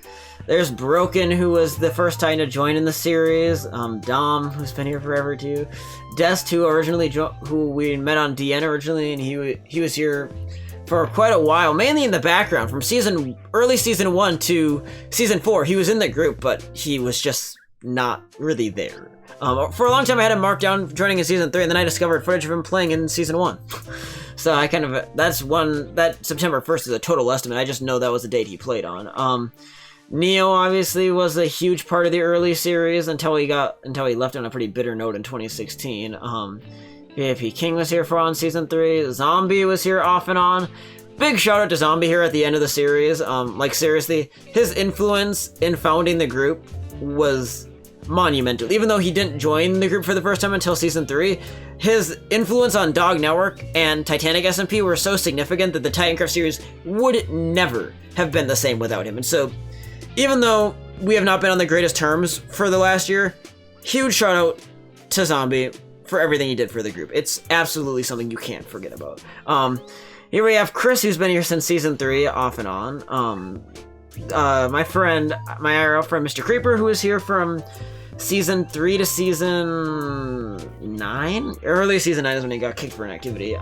There's Broken, who was the first Titan to join in the series, Dom, who's been here forever too, Dest, who we met on DN originally, and he was here for quite a while, mainly in the background, from early season 1 to season 4. He was in the group, but he was just not really there. For a long time I had him marked down joining in season 3, and then I discovered footage of him playing in season 1. So I that September 1st is a total estimate. I just know that was the date he played on. Neo obviously was a huge part of the early series until he left on a pretty bitter note in 2016. PvP King was here on season 3. Zombie was here off and on. Big shout out to Zombie here at the end of the series. Like seriously, his influence in founding the group was monumental. Even though he didn't join the group for the first time until season 3, his influence on Dog Network and Titanic SMP were so significant that the Titancraft series would never have been the same without him. And so, even though we have not been on the greatest terms for the last year, huge shout out to Zombie for everything he did for the group. It's absolutely something you can't forget about. Here we have Chris, who's been here since season 3, off and on. My IRL friend, Mr. Creeper, who was here from season 3 to season 9? Early season 9 is when he got kicked for inactivity.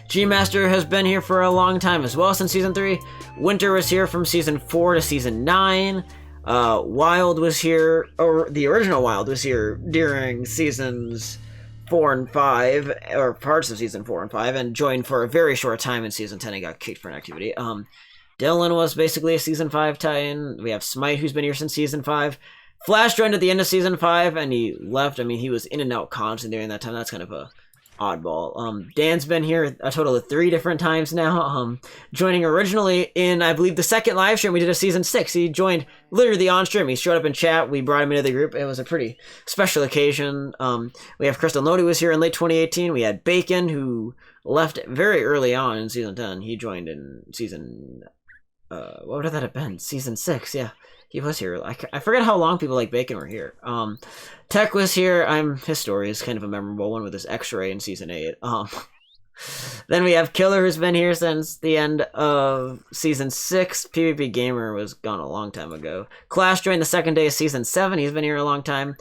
G-Master has been here for a long time as well, since season 3. Winter was here from season 4 to season 9. Wild was here, or the original Wild was here during seasons 4 and 5, or parts of season 4 and 5, and joined for a very short time in season 10 and got kicked for inactivity. Dylan was basically a season 5 Titan. We have Smite, who's been here since season 5. Flash joined at the end of season 5, and he left. I mean, he was in and out constantly during that time. That's kind of a oddball. Dan's been here a total of 3 different times now. Joining originally in, I believe, the second live stream we did of season 6. He joined literally on stream. He showed up in chat. We brought him into the group. It was a pretty special occasion. We have Crystal Nodi was here in late 2018. We had Bacon, who left very early on in season 10. He joined in season... what would that have been? Season 6, yeah. He was here. I forget how long people like Bacon were here. Tech was here. His story is kind of a memorable one with his X-ray in season 8. Then we have Killer, who's been here since the end of season 6. PvP Gamer was gone a long time ago. Clash joined the second day of season 7. He's been here a long time.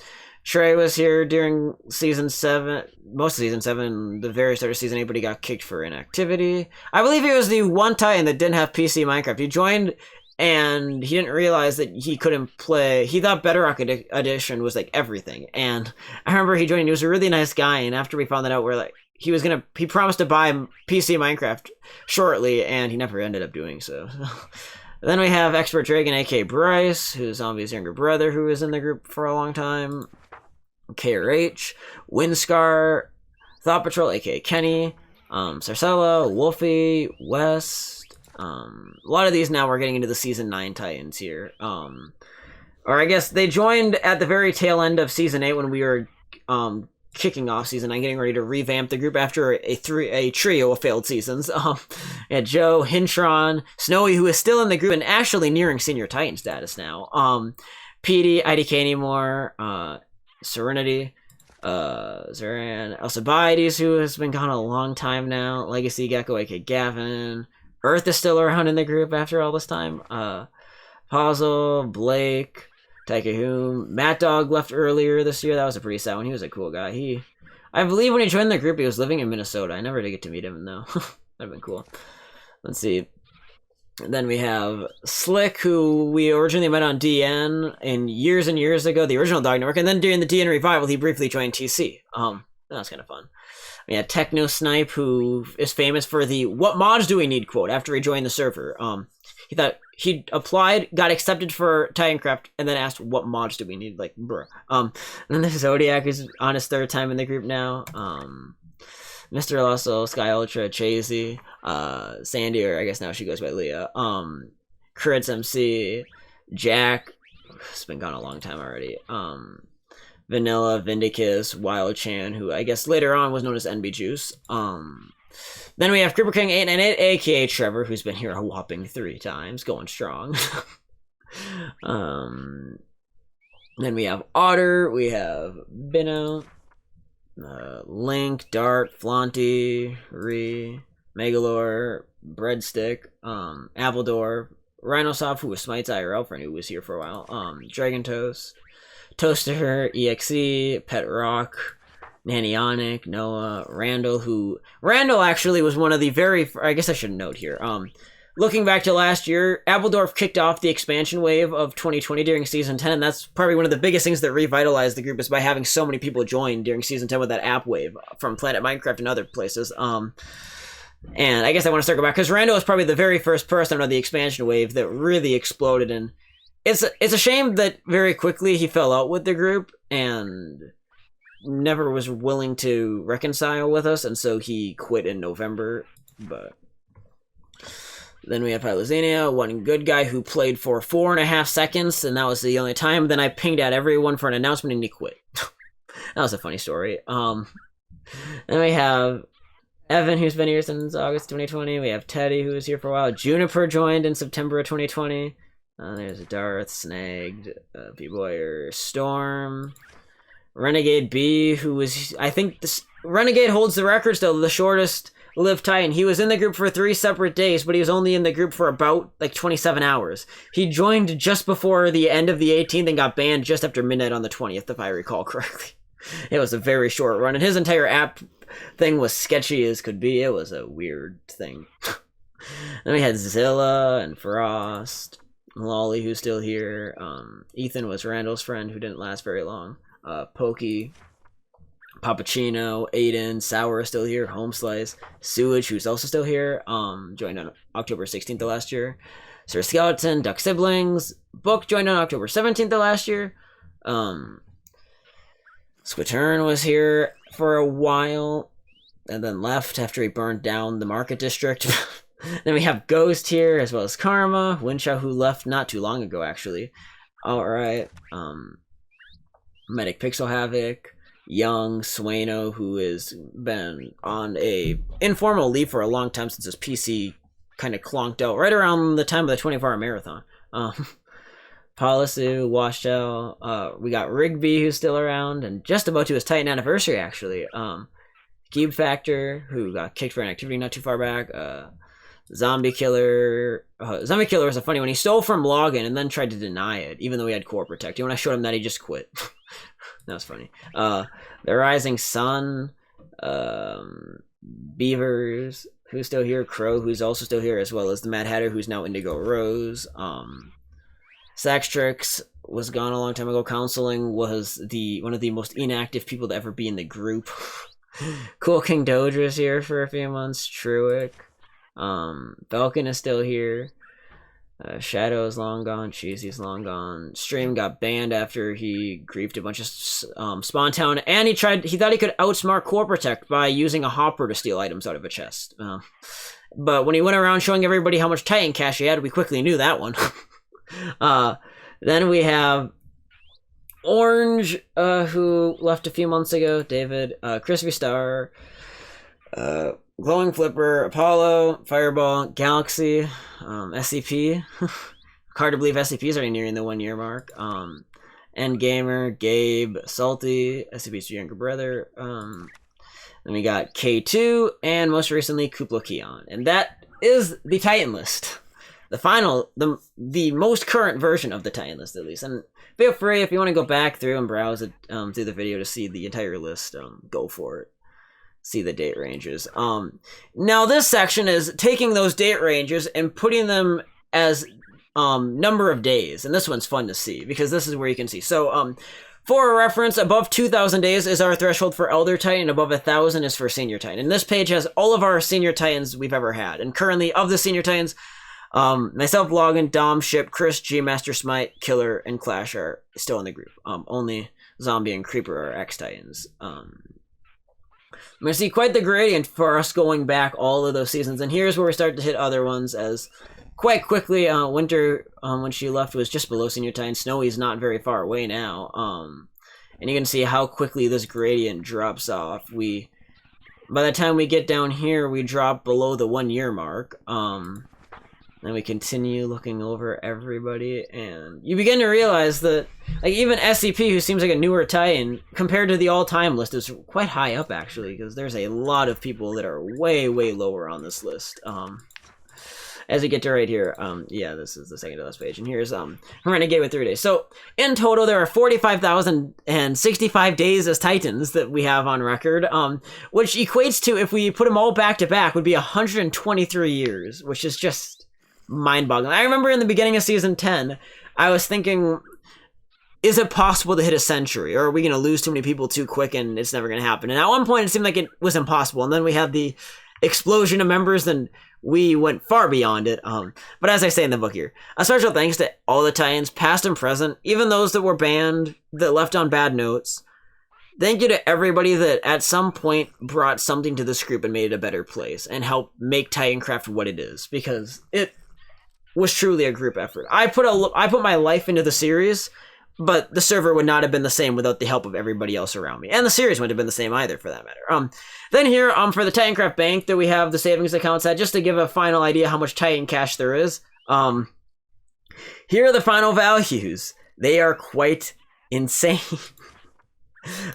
Trey was here during season 7, most of season 7, the very start of season 8, but he got kicked for inactivity. I believe he was the one Titan that didn't have PC Minecraft. He joined, and he didn't realize that he couldn't play. He thought Bedrock Edition was like everything. And I remember he joined, he was a really nice guy, and after we found that out, we're like, he promised to buy PC Minecraft shortly, and he never ended up doing so. Then we have Expert Dragon, aka Bryce, who's Zombie's younger brother, who was in the group for a long time. KRH, Windscar, Thought Patrol, aka Kenny, Sarcella, Wolfie, West. A lot of these now we're getting into the season 9 Titans here. Or I guess they joined at the very tail end of season 8 when we were kicking off season 9, getting ready to revamp the group after a trio of failed seasons. We had Joe, Hintron, Snowy, who is still in the group and actually nearing senior Titan status now. PD, IDK anymore, Serenity, Zeran, Alcibiades, who has been gone a long time now, Legacy Gecko, aka Gavin, Earth is still around in the group after all this time, Puzzle, Blake, Taikahoom, Matt Dog left earlier this year. That was a pretty sad one. He was a cool guy. I believe when he joined the group, he was living in Minnesota. I never did get to meet him though. That'd been cool. Let's see. Then we have Slick, who we originally met on DN years and years ago, the original Dog Network, and then during the DN revival, he briefly joined TC. That was kind of fun. We had Techno Snipe, who is famous for the "What mods do we need?" quote after he joined the server. He thought he applied, got accepted for Titancraft, and then asked, "What mods do we need?" Like, bruh. And then there's Zodiac, who's on his 3rd time in the group now. Mr. Lussell, Sky Ultra, Chasey, Sandy, or I guess now she goes by Leah, Crits MC, Jack, it's been gone a long time already, Vanilla, Vindicus, Wild Chan, who I guess later on was known as NB Juice. Then we have Creeper King 898, aka Trevor, who's been here a whopping 3 times, going strong. Then we have Otter, we have Bino, Link, Dart, Flaunty, Megalore, Breadstick, Appledore, Rhinosop, who was Smite's IRL friend, who was here for a while, Dragon Toast, Toaster, EXE, Pet Rock, Nanionic, Noah, Randall actually was one of the I guess I should note here, looking back to last year, Appledorf kicked off the expansion wave of 2020 during Season 10, and that's probably one of the biggest things that revitalized the group is by having so many people join during Season 10 with that app wave from Planet Minecraft and other places. And I guess I want to circle back, because Randall was probably the very first person under the expansion wave that really exploded, and it's a shame that very quickly he fell out with the group, and never was willing to reconcile with us, and so he quit in November, but... Then we have Pylozania, one good guy who played for 4.5 seconds, and that was the only time. Then I pinged at everyone for an announcement, and he quit. That was a funny story. Then we have Evan, who's been here since August 2020. We have Teddy, who was here for a while. Juniper joined in September of 2020. There's Darth, Snagged, B-Boyer, Storm, Renegade B, who was... I think Renegade holds the record still, the shortest... Live Titan. He was in the group for 3 separate days, but he was only in the group for about like 27 hours. He joined just before the end of the 18th and got banned just after midnight on the 20th, if I recall correctly. It was a very short run, and his entire app thing was sketchy as could be. It was a weird thing. Then we had Zilla and Frost, Lolly, who's still here. Ethan was Randall's friend who didn't last very long. Pokey, Pappuccino, Aiden, Sour is still here. Home Slice, Sewage, who's also still here. Joined on October 16th of last year. Sir Skeleton, Duck Siblings, Book joined on October 17th of last year. Squitern was here for a while and then left after he burned down the Market District. Then we have Ghost here, as well as Karma, Winshaw, who left not too long ago, actually. Alright, Medic Pixel Havoc, Young, Swaino, who has been on a informal leave for a long time since his PC kind of clonked out, right around the time of the 24-hour marathon. Policy, Washed Out, we got Rigby, who's still around, and just about to his Titan anniversary, actually. Cube Factor, who got kicked for an activity not too far back. Zombie Killer. Zombie Killer was a funny one. He stole from Login and then tried to deny it, even though he had Core Protect. And when I showed him that, he just quit. That was funny. The Rising Sun. Beavers, who's still here. Crow, who's also still here, as well as the Mad Hatter, who's now Indigo Rose. Saxtrix was gone a long time ago. Counseling was one of the most inactive people to ever be in the group. Cool King Doge was here for a few months. Truick. Falcon is still here. Shadow is long gone. Cheesy's long gone. Stream got banned after he griefed a bunch of Spawn Town, and he thought he could outsmart Core Protect by using a hopper to steal items out of a chest. But when he went around showing everybody how much Titan cash he had, we quickly knew that one. Then we have Orange, who left a few months ago. David, Crispy Star, Glowing Flipper, Apollo, Fireball, Galaxy, SCP. Hard to believe SCP is already nearing the 1 year mark. Endgamer, Gabe, Salty, SCP's younger brother. Then we got K2, and most recently Kuplo Keon. And that is the Titan list. The final, the most current version of the Titan list, at least. And feel free, if you want to go back through and browse it through the video to see the entire list, go for it. See the date ranges. Now this section is taking those date ranges and putting them as number of days, and this one's fun to see because this is where you can see. So for reference, above 2,000 days is our threshold for Elder Titan, above 1,000 is for Senior Titan. And this page has all of our Senior Titans we've ever had, and currently of the Senior Titans, myself, Logan, Dom, Ship, Chris, G, Master Smite, Killer, and Clash are still in the group. Only Zombie and Creeper are X-Titans. I'm going to see quite the gradient for us going back all of those seasons, and here's where we start to hit other ones, as quite quickly, Winter, when she left, was just below Senior Titan. Snowy's not very far away now, and you can see how quickly this gradient drops off. By the time we get down here, we drop below the 1 year mark. Then we continue looking over everybody, and you begin to realize that, like, even SCP, who seems like a newer Titan, compared to the all-time list, is quite high up, actually, because there's a lot of people that are way, way lower on this list. As we get to right here, yeah, this is the second to last page, and here's Renegade with 3 days. So, in total, there are 45,065 days as Titans that we have on record, which equates to, if we put them all back-to-back, would be 123 years, which is just mind-boggling. I remember in the beginning of Season 10, I was thinking, is it possible to hit a century? Or are we going to lose too many people too quick and it's never going to happen? And at one point, it seemed like it was impossible. And then we had the explosion of members, and we went far beyond it. But as I say in the book here, a special thanks to all the Titans, past and present, even those that were banned, that left on bad notes. Thank you to everybody that at some point brought something to this group and made it a better place and helped make Titancraft what it is, because it was truly a group effort. I put my life into the series, but the server would not have been the same without the help of everybody else around me, and the series wouldn't have been the same either, for that matter. Then here, for the Titancraft Bank that we have the savings accounts at, just to give a final idea how much Titan cash there is. Here are the final values. They are quite insane.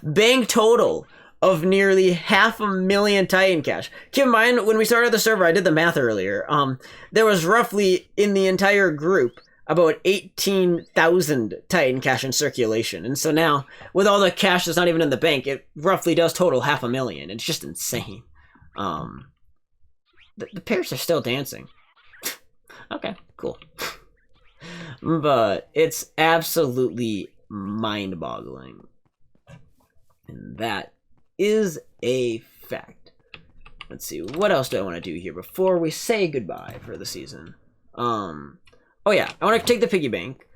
Bank total of nearly 500,000 Titan cash. Keep in mind, when we started the server, I did the math earlier. There was roughly, in the entire group, about 18,000 Titan cash in circulation. And so now, with all the cash that's not even in the bank, it roughly does total 500,000. It's just insane. The parrots are still dancing. Okay, cool. But it's absolutely mind-boggling. And that is a fact. Let's see, what else do I want to do here before we say goodbye for the season? Oh yeah, I want to take the piggy bank,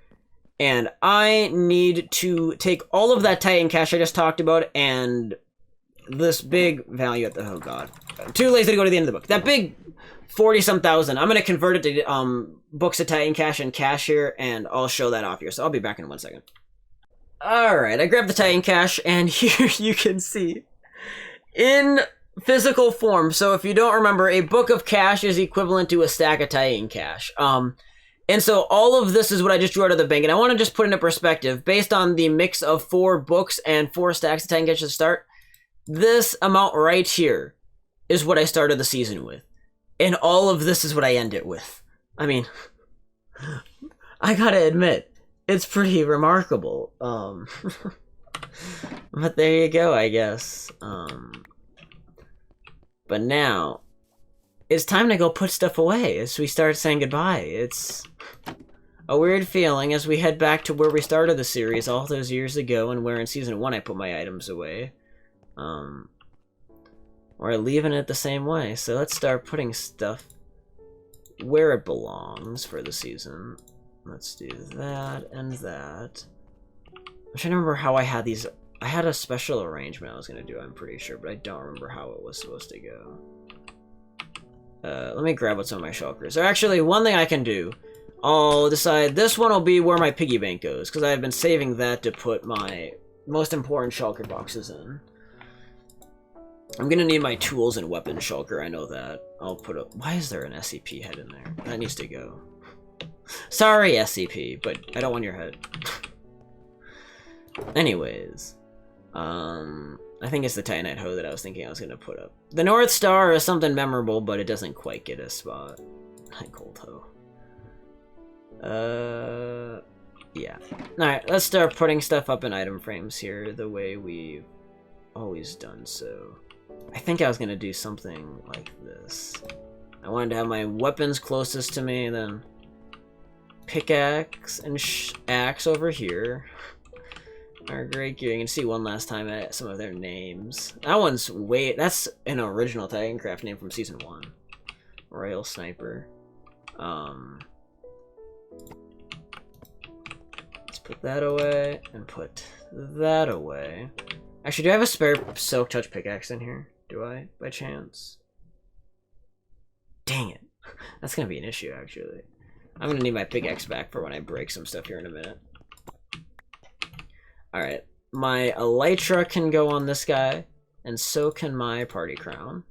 and I need to take all of that Titan cash I just talked about, and this big value at the, oh god. I'm too lazy to go to the end of the book. That big 40-some thousand, I'm going to convert it to books of Titan cash and cash here, and I'll show that off here, so I'll be back in 1 second. Alright, I grabbed the Titan cash, and here you can see, in physical form, so if you don't remember, a book of cash is equivalent to a stack of Titan cash. And so all of this is what I just drew out of the bank, and I want to just put into perspective, based on the mix of 4 books and 4 stacks of Titan cash to start, this amount right here is what I started the season with. And all of this is what I end it with. I mean, I gotta admit, it's pretty remarkable. But there you go, I guess. But now, it's time to go put stuff away as we start saying goodbye. It's a weird feeling as we head back to where we started the series all those years ago, and where in Season 1 I put my items away. Or leaving it the same way. So let's start putting stuff where it belongs for the season. Let's do that and that. I'm trying to remember how I had these. I had a special arrangement I was going to do, I'm pretty sure, but I don't remember how it was supposed to go. Let me grab what some of my shulkers. Or actually, one thing I can do, I'll decide this one will be where my piggy bank goes, because I've been saving that to put my most important shulker boxes in. I'm going to need my tools and weapons shulker, I know that. I'll put a... Why is there an SCP head in there? That needs to go. Sorry, SCP, but I don't want your head. Anyways. I think it's the Titanite hoe that I was thinking I was going to put up. The North Star is something memorable, but it doesn't quite get a spot. Cold hoe. Yeah. Alright, let's start putting stuff up in item frames here the way we've always done so. I think I was going to do something like this. I wanted to have my weapons closest to me, then pickaxe and axe over here. Our great gear. You can see one last time at some of their names. That one's way... That's an original Titancraft name from Season 1. Royal Sniper. Let's put that away, and put that away. Actually, do I have a spare Silk Touch pickaxe in here? Do I, by chance? Dang it. That's gonna be an issue, actually. I'm gonna need my pickaxe back for when I break some stuff here in a minute. Alright, my Elytra can go on this guy, and so can my Party Crown.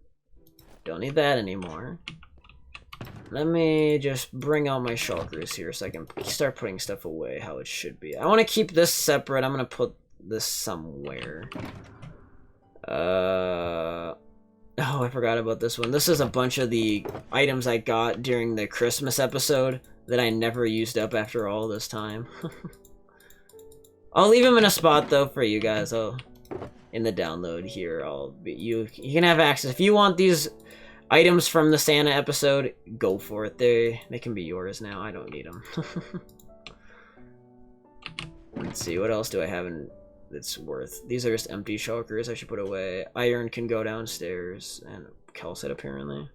Don't need that anymore. Let me just bring out my shulkers here so I can start putting stuff away how it should be. I want to keep this separate. I'm gonna put this somewhere. Oh, I forgot about this one. This is a bunch of the items I got during the Christmas episode that I never used up after all this time. I'll leave them in a spot though for you guys. In the download here, you can have access. If you want these items from the Santa episode, go for it. They can be yours now. I don't need them. Let's see, what else do I have in that's worth? These are just empty shulkers I should put away. Iron can go downstairs, and calcite apparently.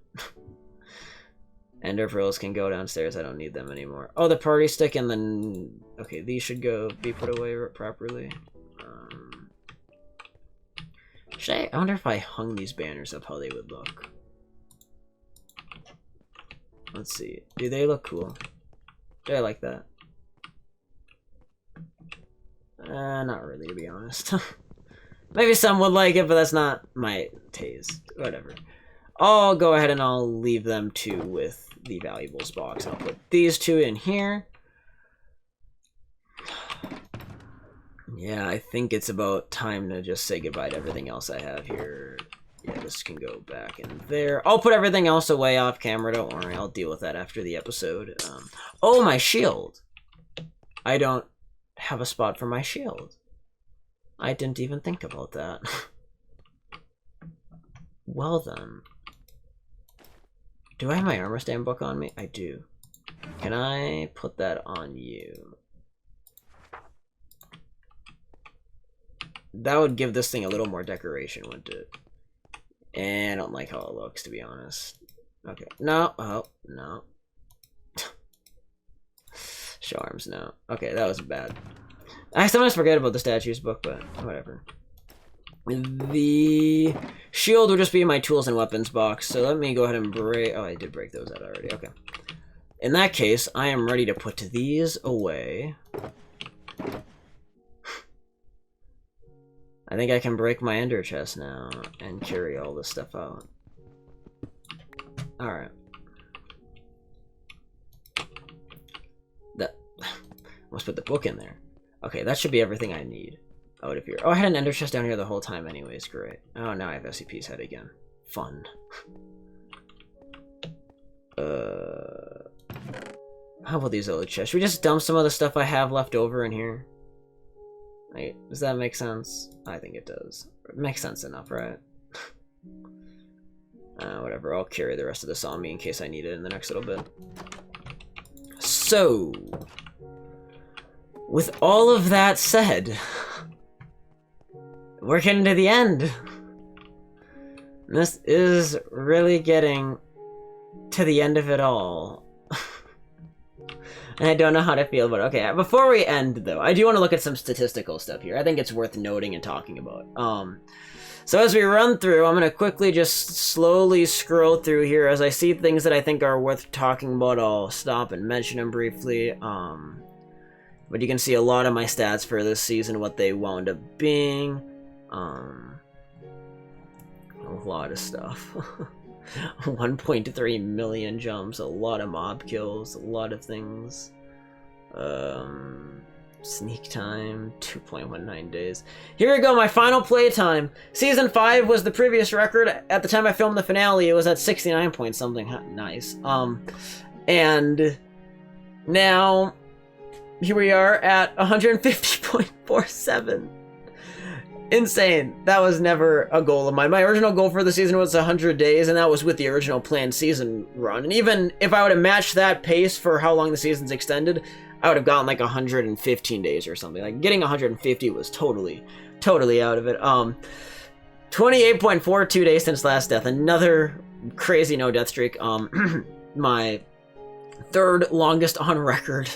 Ender pearls can go downstairs. I don't need them anymore. Oh, the party stick and then... Okay, these should be put away properly. I wonder if I hung these banners up, how they would look. Let's see. Do they look cool? Do I like that? Not really, to be honest. Maybe some would like it, but that's not my taste. Whatever. I'll go ahead and I'll leave them two with the valuables box. I'll put these two in here. Yeah, I think it's about time to just say goodbye to everything else I have here. Yeah, this can go back in there. I'll put everything else away off camera, don't worry. I'll deal with that after the episode. Oh, my shield! I don't have a spot for my shield. I didn't even think about that. Well then. Do I have my armor stand book on me? I do. Can I put that on you? That would give this thing a little more decoration, wouldn't it? And I don't like how it looks, to be honest. Okay. No. Oh, no. Show arms, no. Okay, that was bad. I sometimes forget about the statues book, but whatever. The shield will just be in my tools and weapons box, so let me go ahead and break... Oh, I did break those out already, okay. In that case, I am ready to put these away. I think I can break my ender chest now and carry all this stuff out. Alright. That... Let's put the book in there. Okay, that should be everything I need. Out of here. Oh, I had an ender chest down here the whole time anyways, great. Oh, now I have SCP's head again. Fun. How about these other chests? Should we just dump some of the stuff I have left over in here? Like, does that make sense? I think it does. It makes sense enough, right? Whatever, I'll carry the rest of this on me in case I need it in the next little bit. So... with all of that said... we're getting to the end. This is really getting to the end of it all. And I don't know how to feel about it. Okay, before we end, though, I do want to look at some statistical stuff here. I think it's worth noting and talking about. So as we run through, I'm going to quickly just slowly scroll through here. As I see things that I think are worth talking about, I'll stop and mention them briefly. But you can see a lot of my stats for this season, what they wound up being. A lot of stuff. 1.3 million jumps, a lot of mob kills, a lot of things. Sneak time, 2.19 days. Here we go, my final play time. Season 5 was the previous record. At the time I filmed the finale, it was at 69 point something. Nice. And now here we are at 150.47. Insane. That was never a goal of mine. My original goal for the season was 100 days, and that was with the original planned season run. And even if I would have matched that pace for how long the season's extended, I would have gotten like 115 days or something. Like, getting 150 was totally out of it. 28.42 days since last death. Another crazy no-death streak. My third longest on record.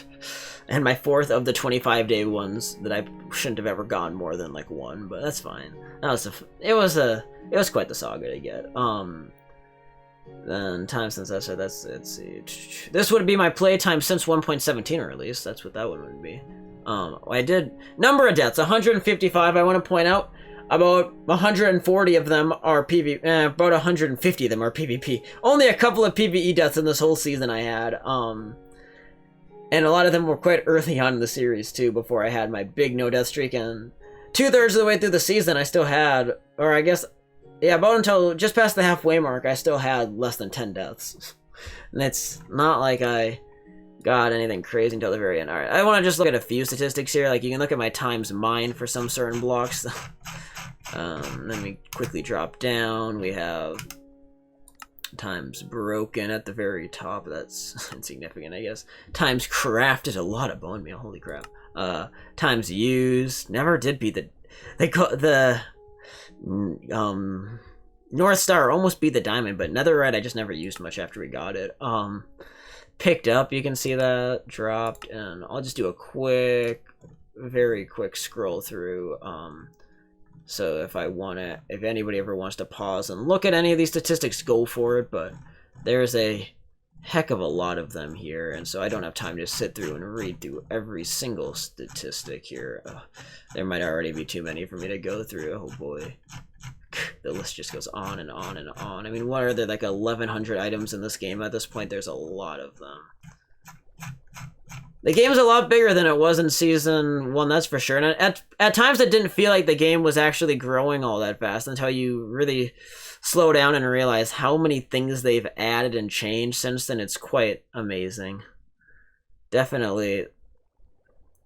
And my fourth of the 25-day ones that I shouldn't have ever gone more than like one, but that's fine. That was it was quite the saga to get. Then time since I said let's see. This would be my playtime since 1.17 or at least. That's what that one would be. I did number of deaths 155. I want to point out about 140 of them are PvP. About 150 of them are PvP. Only a couple of PvE deaths in this whole season I had. And a lot of them were quite early on in the series, too, before I had my big no-death streak. And 2/3 of the way through the season, I still had, or I guess, yeah, about until just past the halfway mark, I still had less than 10 deaths. And it's not like I got anything crazy until the very end. Alright, I want to just look at a few statistics here. Like, you can look at my times mined for some certain blocks. Let me quickly drop down. We have... times broken at the very top. That's insignificant, I guess. Times crafted, a lot of bone meal, holy crap. Times used, never did beat the North Star, almost beat the diamond, but netherite I just never used much after we got it. Picked up, you can see that, dropped, and I'll just do a very quick scroll through. So if anybody ever wants to pause and look at any of these statistics, go for it, but there's a heck of a lot of them here, and so I don't have time to sit through and read through every single statistic here. There might already be too many for me to go through. Oh boy. The list just goes on and on and on. I mean, what are there, like 1,100 items in this game at this point? There's a lot of them. The game's a lot bigger than it was in Season 1, that's for sure. And at times it didn't feel like the game was actually growing all that fast until you really slow down and realize how many things they've added and changed since then. It's quite amazing. Definitely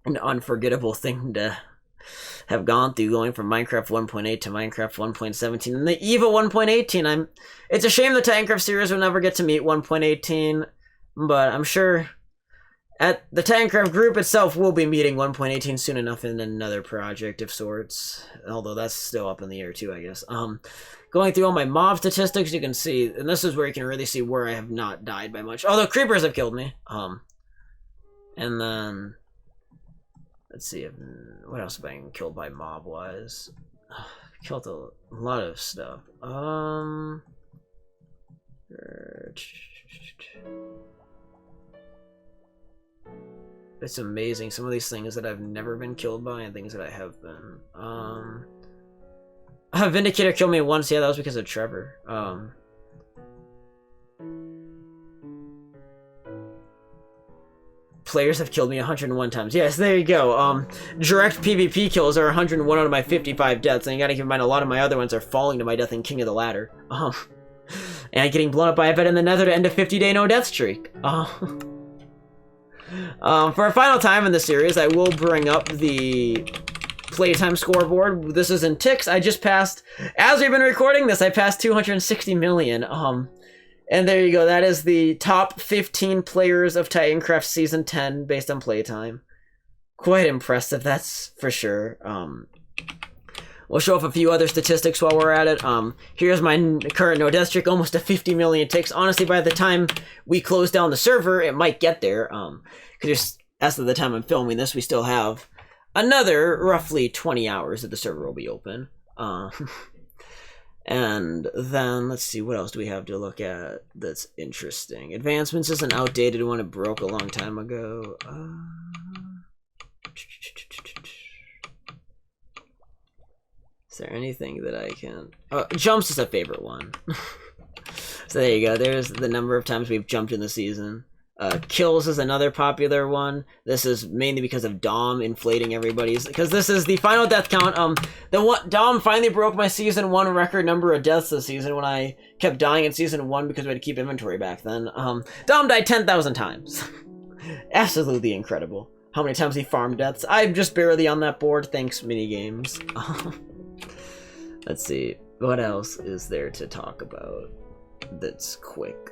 an unforgettable thing to have gone through, going from Minecraft 1.8 to Minecraft 1.17 and the EVA 1.18. It's a shame the Titancraft series will never get to meet 1.18, but I'm sure At the Titancraft group itself will be meeting 1.18 soon enough in another project of sorts, although that's still up in the air too, I guess. Going through all my mob statistics, you can see, and this is where you can really see where I have not died by much, although creepers have killed me. And then, let's see, what else have I been killed by mob-wise? Killed a lot of stuff. It's amazing, some of these things that I've never been killed by and things that I have been. Vindicator killed me once, yeah, that was because of Trevor. Players have killed me 101 times. Yes, there you go. Direct PvP kills are 101 out of my 55 deaths, and you gotta keep in mind a lot of my other ones are falling to my death in King of the Ladder. And getting blown up by a vet in the Nether to end a 50-day no-death streak. For a final time in the series, I will bring up the playtime scoreboard. This is in ticks. I just passed, as we've been recording this, I passed 260 million. And there you go. That is the top 15 players of Titancraft Season 10 based on playtime. Quite impressive, that's for sure. We'll show off a few other statistics while we're at it. Here's my current no-death streak, almost to 50 million ticks. Honestly, by the time we close down the server, it might get there. Because as of the time I'm filming this, we still have another roughly 20 hours that the server will be open. And then, let's see, what else do we have to look at that's interesting? Advancements is an outdated one. It broke a long time ago. Is there anything that I can... Oh, jumps is a favorite one. So there you go. There's the number of times we've jumped in the season. Kills is another popular one. This is mainly because of Dom inflating everybody's... Because this is the final death count. Dom finally broke my Season 1 record number of deaths this season when I kept dying in Season 1 because we had to keep inventory back then. Dom died 10,000 times. Absolutely incredible. How many times he farmed deaths? I'm just barely on that board. Thanks, minigames. Let's see. What else is there to talk about that's quick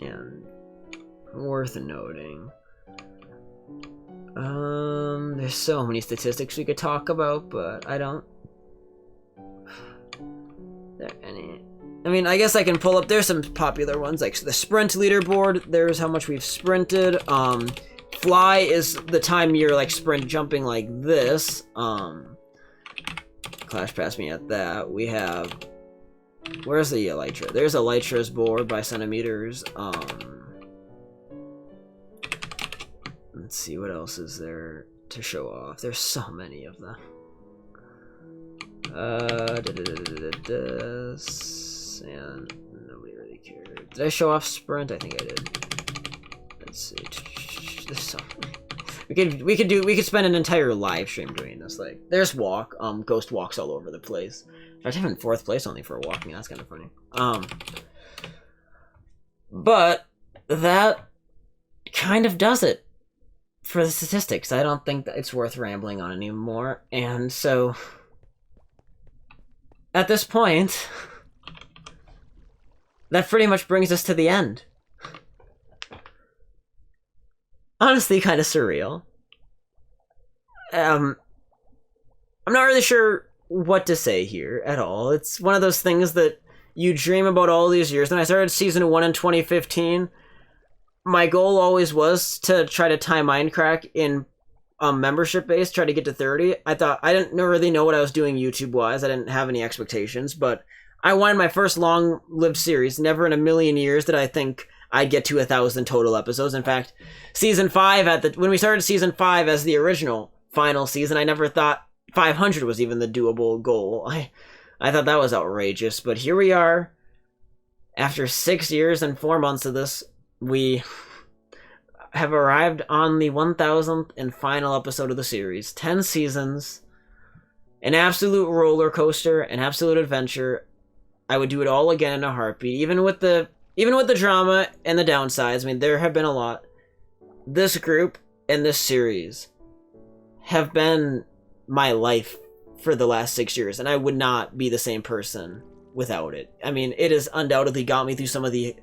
and worth noting? There's so many statistics we could talk about, but I don't... There any... I mean, I guess I can pull up... There's some popular ones, like the sprint leaderboard. There's how much we've sprinted. Fly is the time you're, like, sprint jumping like this. Clash passed me at that. We have... Where's the Elytra? There's Elytra's board by centimeters. Let's see, what else is there to show off? There's so many of them. This... And nobody really cared. Did I show off sprint? I think I did. Let's see. There's so many. We could spend an entire live stream doing this. Like, there's walk. Ghost walks all over the place. In fact, I'm in 4th place only for walking. That's kind of funny. But that kind of does it for the statistics. I don't think that it's worth rambling on anymore. And so, at this point, that pretty much brings us to the end. Honestly, kind of surreal. I'm not really sure what to say here at all. It's one of those things that you dream about all these years. When I started Season 1 in 2015, my goal always was to try to tie Minecraft in membership base, try to get to 30. I didn't really know what I was doing YouTube-wise. I didn't have any expectations, but I wanted my first long-lived series. Never in a million years did I think I'd get to 1,000 total episodes. In fact, Season 5, when we started Season 5 as the original final season, I never thought 500 was even the doable goal. I thought that was outrageous, but here we are. After 6 years and 4 months of this, we have arrived on the 1,000th and final episode of the series. 10 seasons, an absolute roller coaster, an absolute adventure. I would do it all again in a heartbeat, even with the drama and the downsides. I mean, there have been a lot. This group and this series have been my life for the last 6 years, and I would not be the same person without it. I mean, it has undoubtedly got me through some of the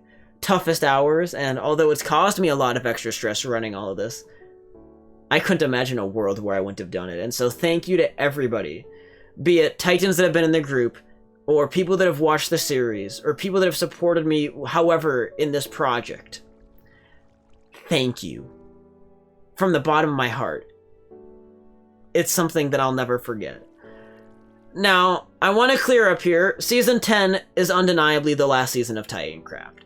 toughest hours, and although it's caused me a lot of extra stress running all of this, I couldn't imagine a world where I wouldn't have done it. And so thank you to everybody, be it Titans that have been in the group, or people that have watched the series, or people that have supported me however in this project. Thank you. From the bottom of my heart. It's something that I'll never forget. Now, I want to clear up here, Season 10 is undeniably the last season of Titancraft.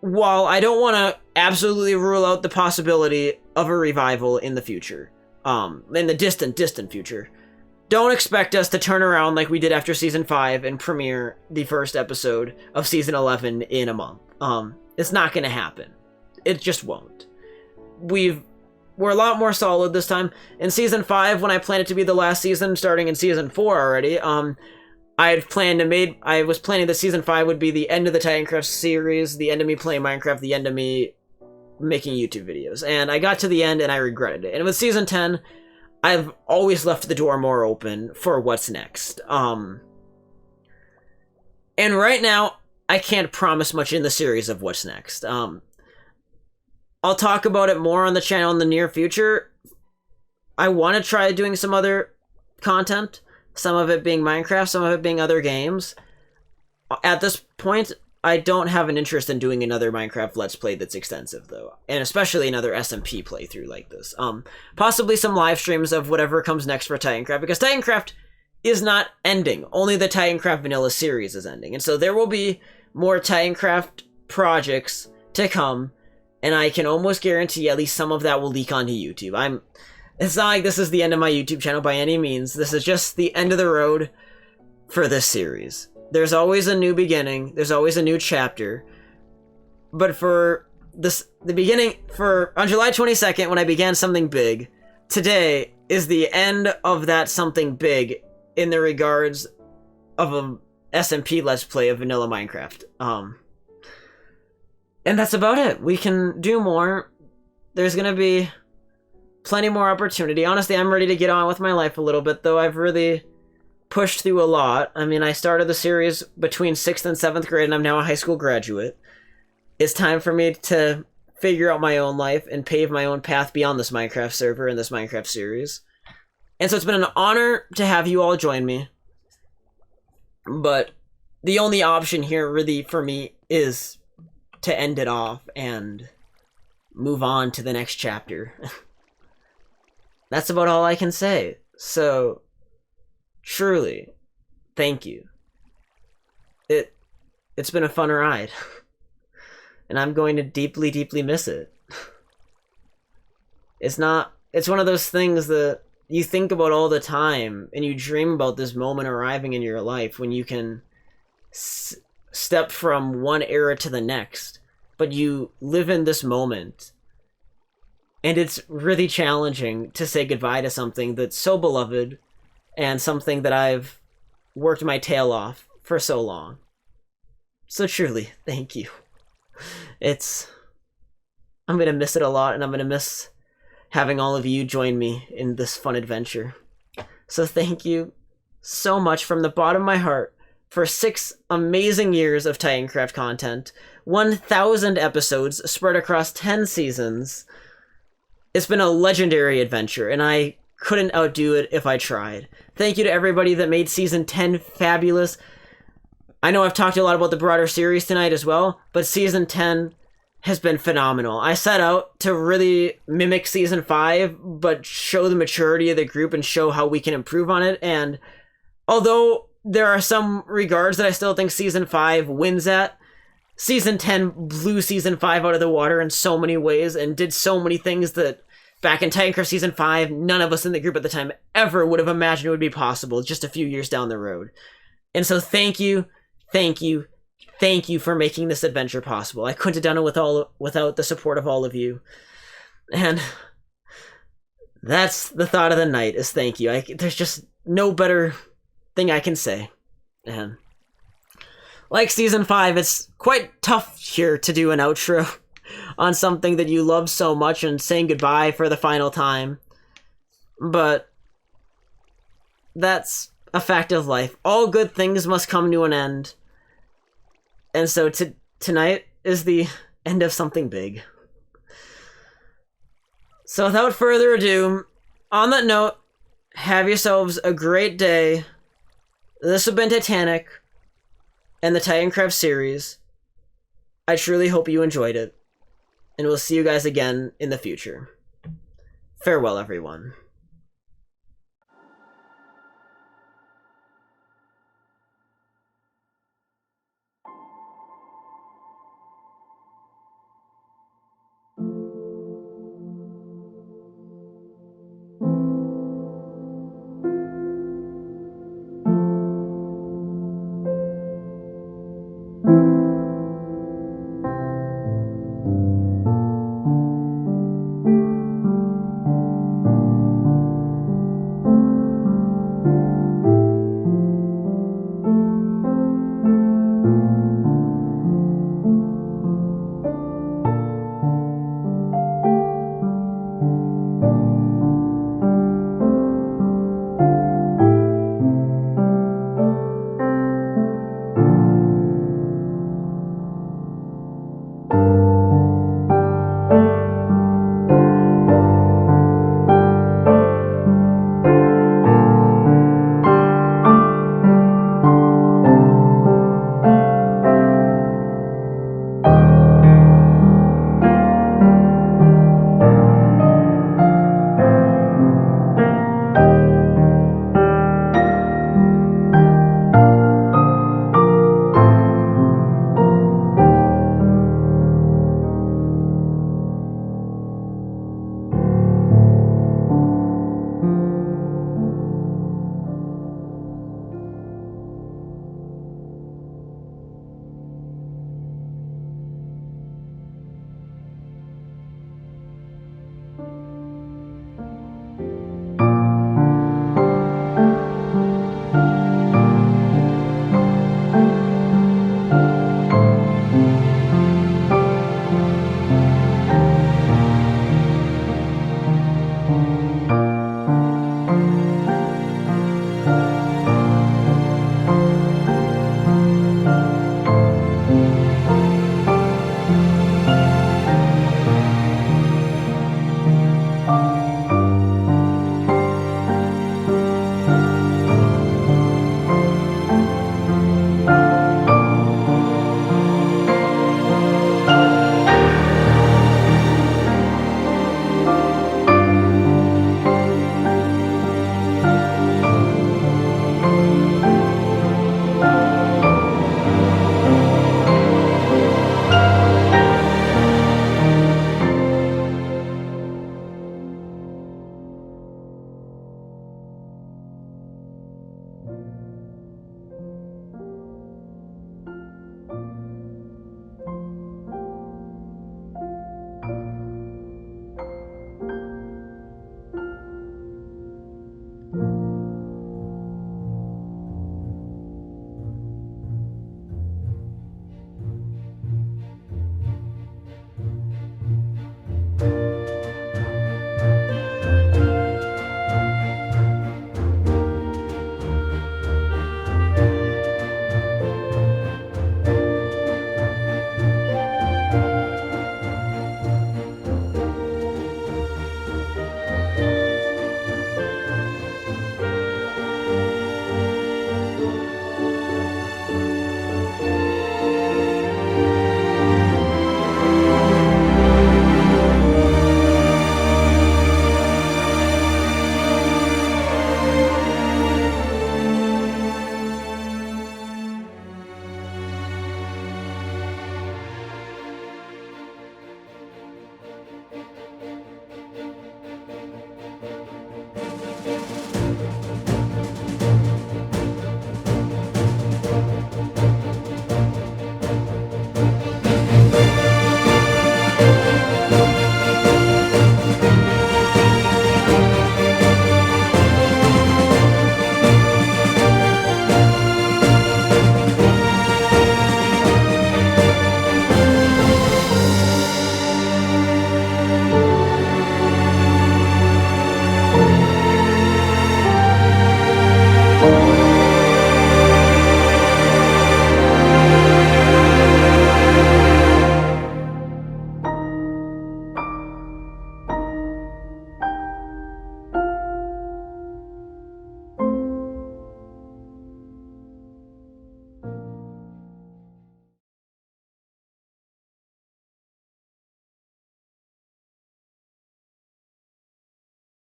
While I don't want to absolutely rule out the possibility of a revival in the future, in the distant future, don't expect us to turn around like we did after Season 5 and premiere the first episode of Season 11 in a month. It's not going to happen. It just won't. We're a lot more solid this time. In Season 5, when I planned it to be the last season, starting in Season 4 already, I was planning that Season 5 would be the end of the Titancraft series, the end of me playing Minecraft, the end of me making YouTube videos. And I got to the end and I regretted it. And with Season 10, I've always left the door more open for what's next. And right now, I can't promise much in the series of what's next. I'll talk about it more on the channel in the near future. I want to try doing some other content, some of it being Minecraft, some of it being other games. At this point, I don't have an interest in doing another Minecraft Let's Play that's extensive, though, and especially another SMP playthrough like this. Possibly some live streams of whatever comes next for Titancraft, because Titancraft is not ending. Only the Titancraft Vanilla series is ending, and so there will be more Titancraft projects to come. And I can almost guarantee at least some of that will leak onto YouTube. It's not like this is the end of my YouTube channel by any means. This is just the end of the road for this series. There's always a new beginning. There's always a new chapter. But for on July 22nd, when I began something big, today is the end of that something big in the regards of a SMP Let's Play of Vanilla Minecraft. And that's about it. We can do more. There's gonna be plenty more opportunity. Honestly, I'm ready to get on with my life a little bit, though I've really pushed through a lot. I mean, I started the series between 6th and 7th grade, and I'm now a high school graduate. It's time for me to figure out my own life and pave my own path beyond this Minecraft server and this Minecraft series. And so it's been an honor to have you all join me. But the only option here, really, for me, is to end it off and move on to the next chapter. That's about all I can say. So, truly, thank you. It's been a fun ride. And I'm going to deeply, deeply miss it. It's one of those things that you think about all the time, and you dream about this moment arriving in your life when you can step from one era to the next, but you live in this moment, and it's really challenging to say goodbye to something that's so beloved and something that I've worked my tail off for so long. So truly, thank you. I'm gonna miss it a lot, and I'm gonna miss having all of you join me in this fun adventure. So thank you so much from the bottom of my heart for 6 amazing years of Titancraft content, 1,000 episodes spread across 10 seasons. It's been a legendary adventure, and I couldn't outdo it if I tried. Thank you to everybody that made Season 10 fabulous. I know I've talked a lot about the broader series tonight as well, but Season 10 has been phenomenal. I set out to really mimic Season 5, but show the maturity of the group and show how we can improve on it, and although there are some regards that I still think Season 5 wins at, Season 10 blew Season 5 out of the water in so many ways and did so many things that back in Titancraft Season 5, none of us in the group at the time ever would have imagined it would be possible just a few years down the road. And so thank you for making this adventure possible. I couldn't have done it without the support of all of you. And that's the thought of the night, is thank you. There's just no better thing I can say. And like Season 5, it's quite tough here to do an outro on something that you love so much and saying goodbye for the final time. But that's a fact of life. All good things must come to an end. And so tonight is the end of something big. So without further ado, on that note, have yourselves a great day. This has been Titanic and the Titancraft series. I truly hope you enjoyed it, and we'll see you guys again in the future. Farewell, everyone.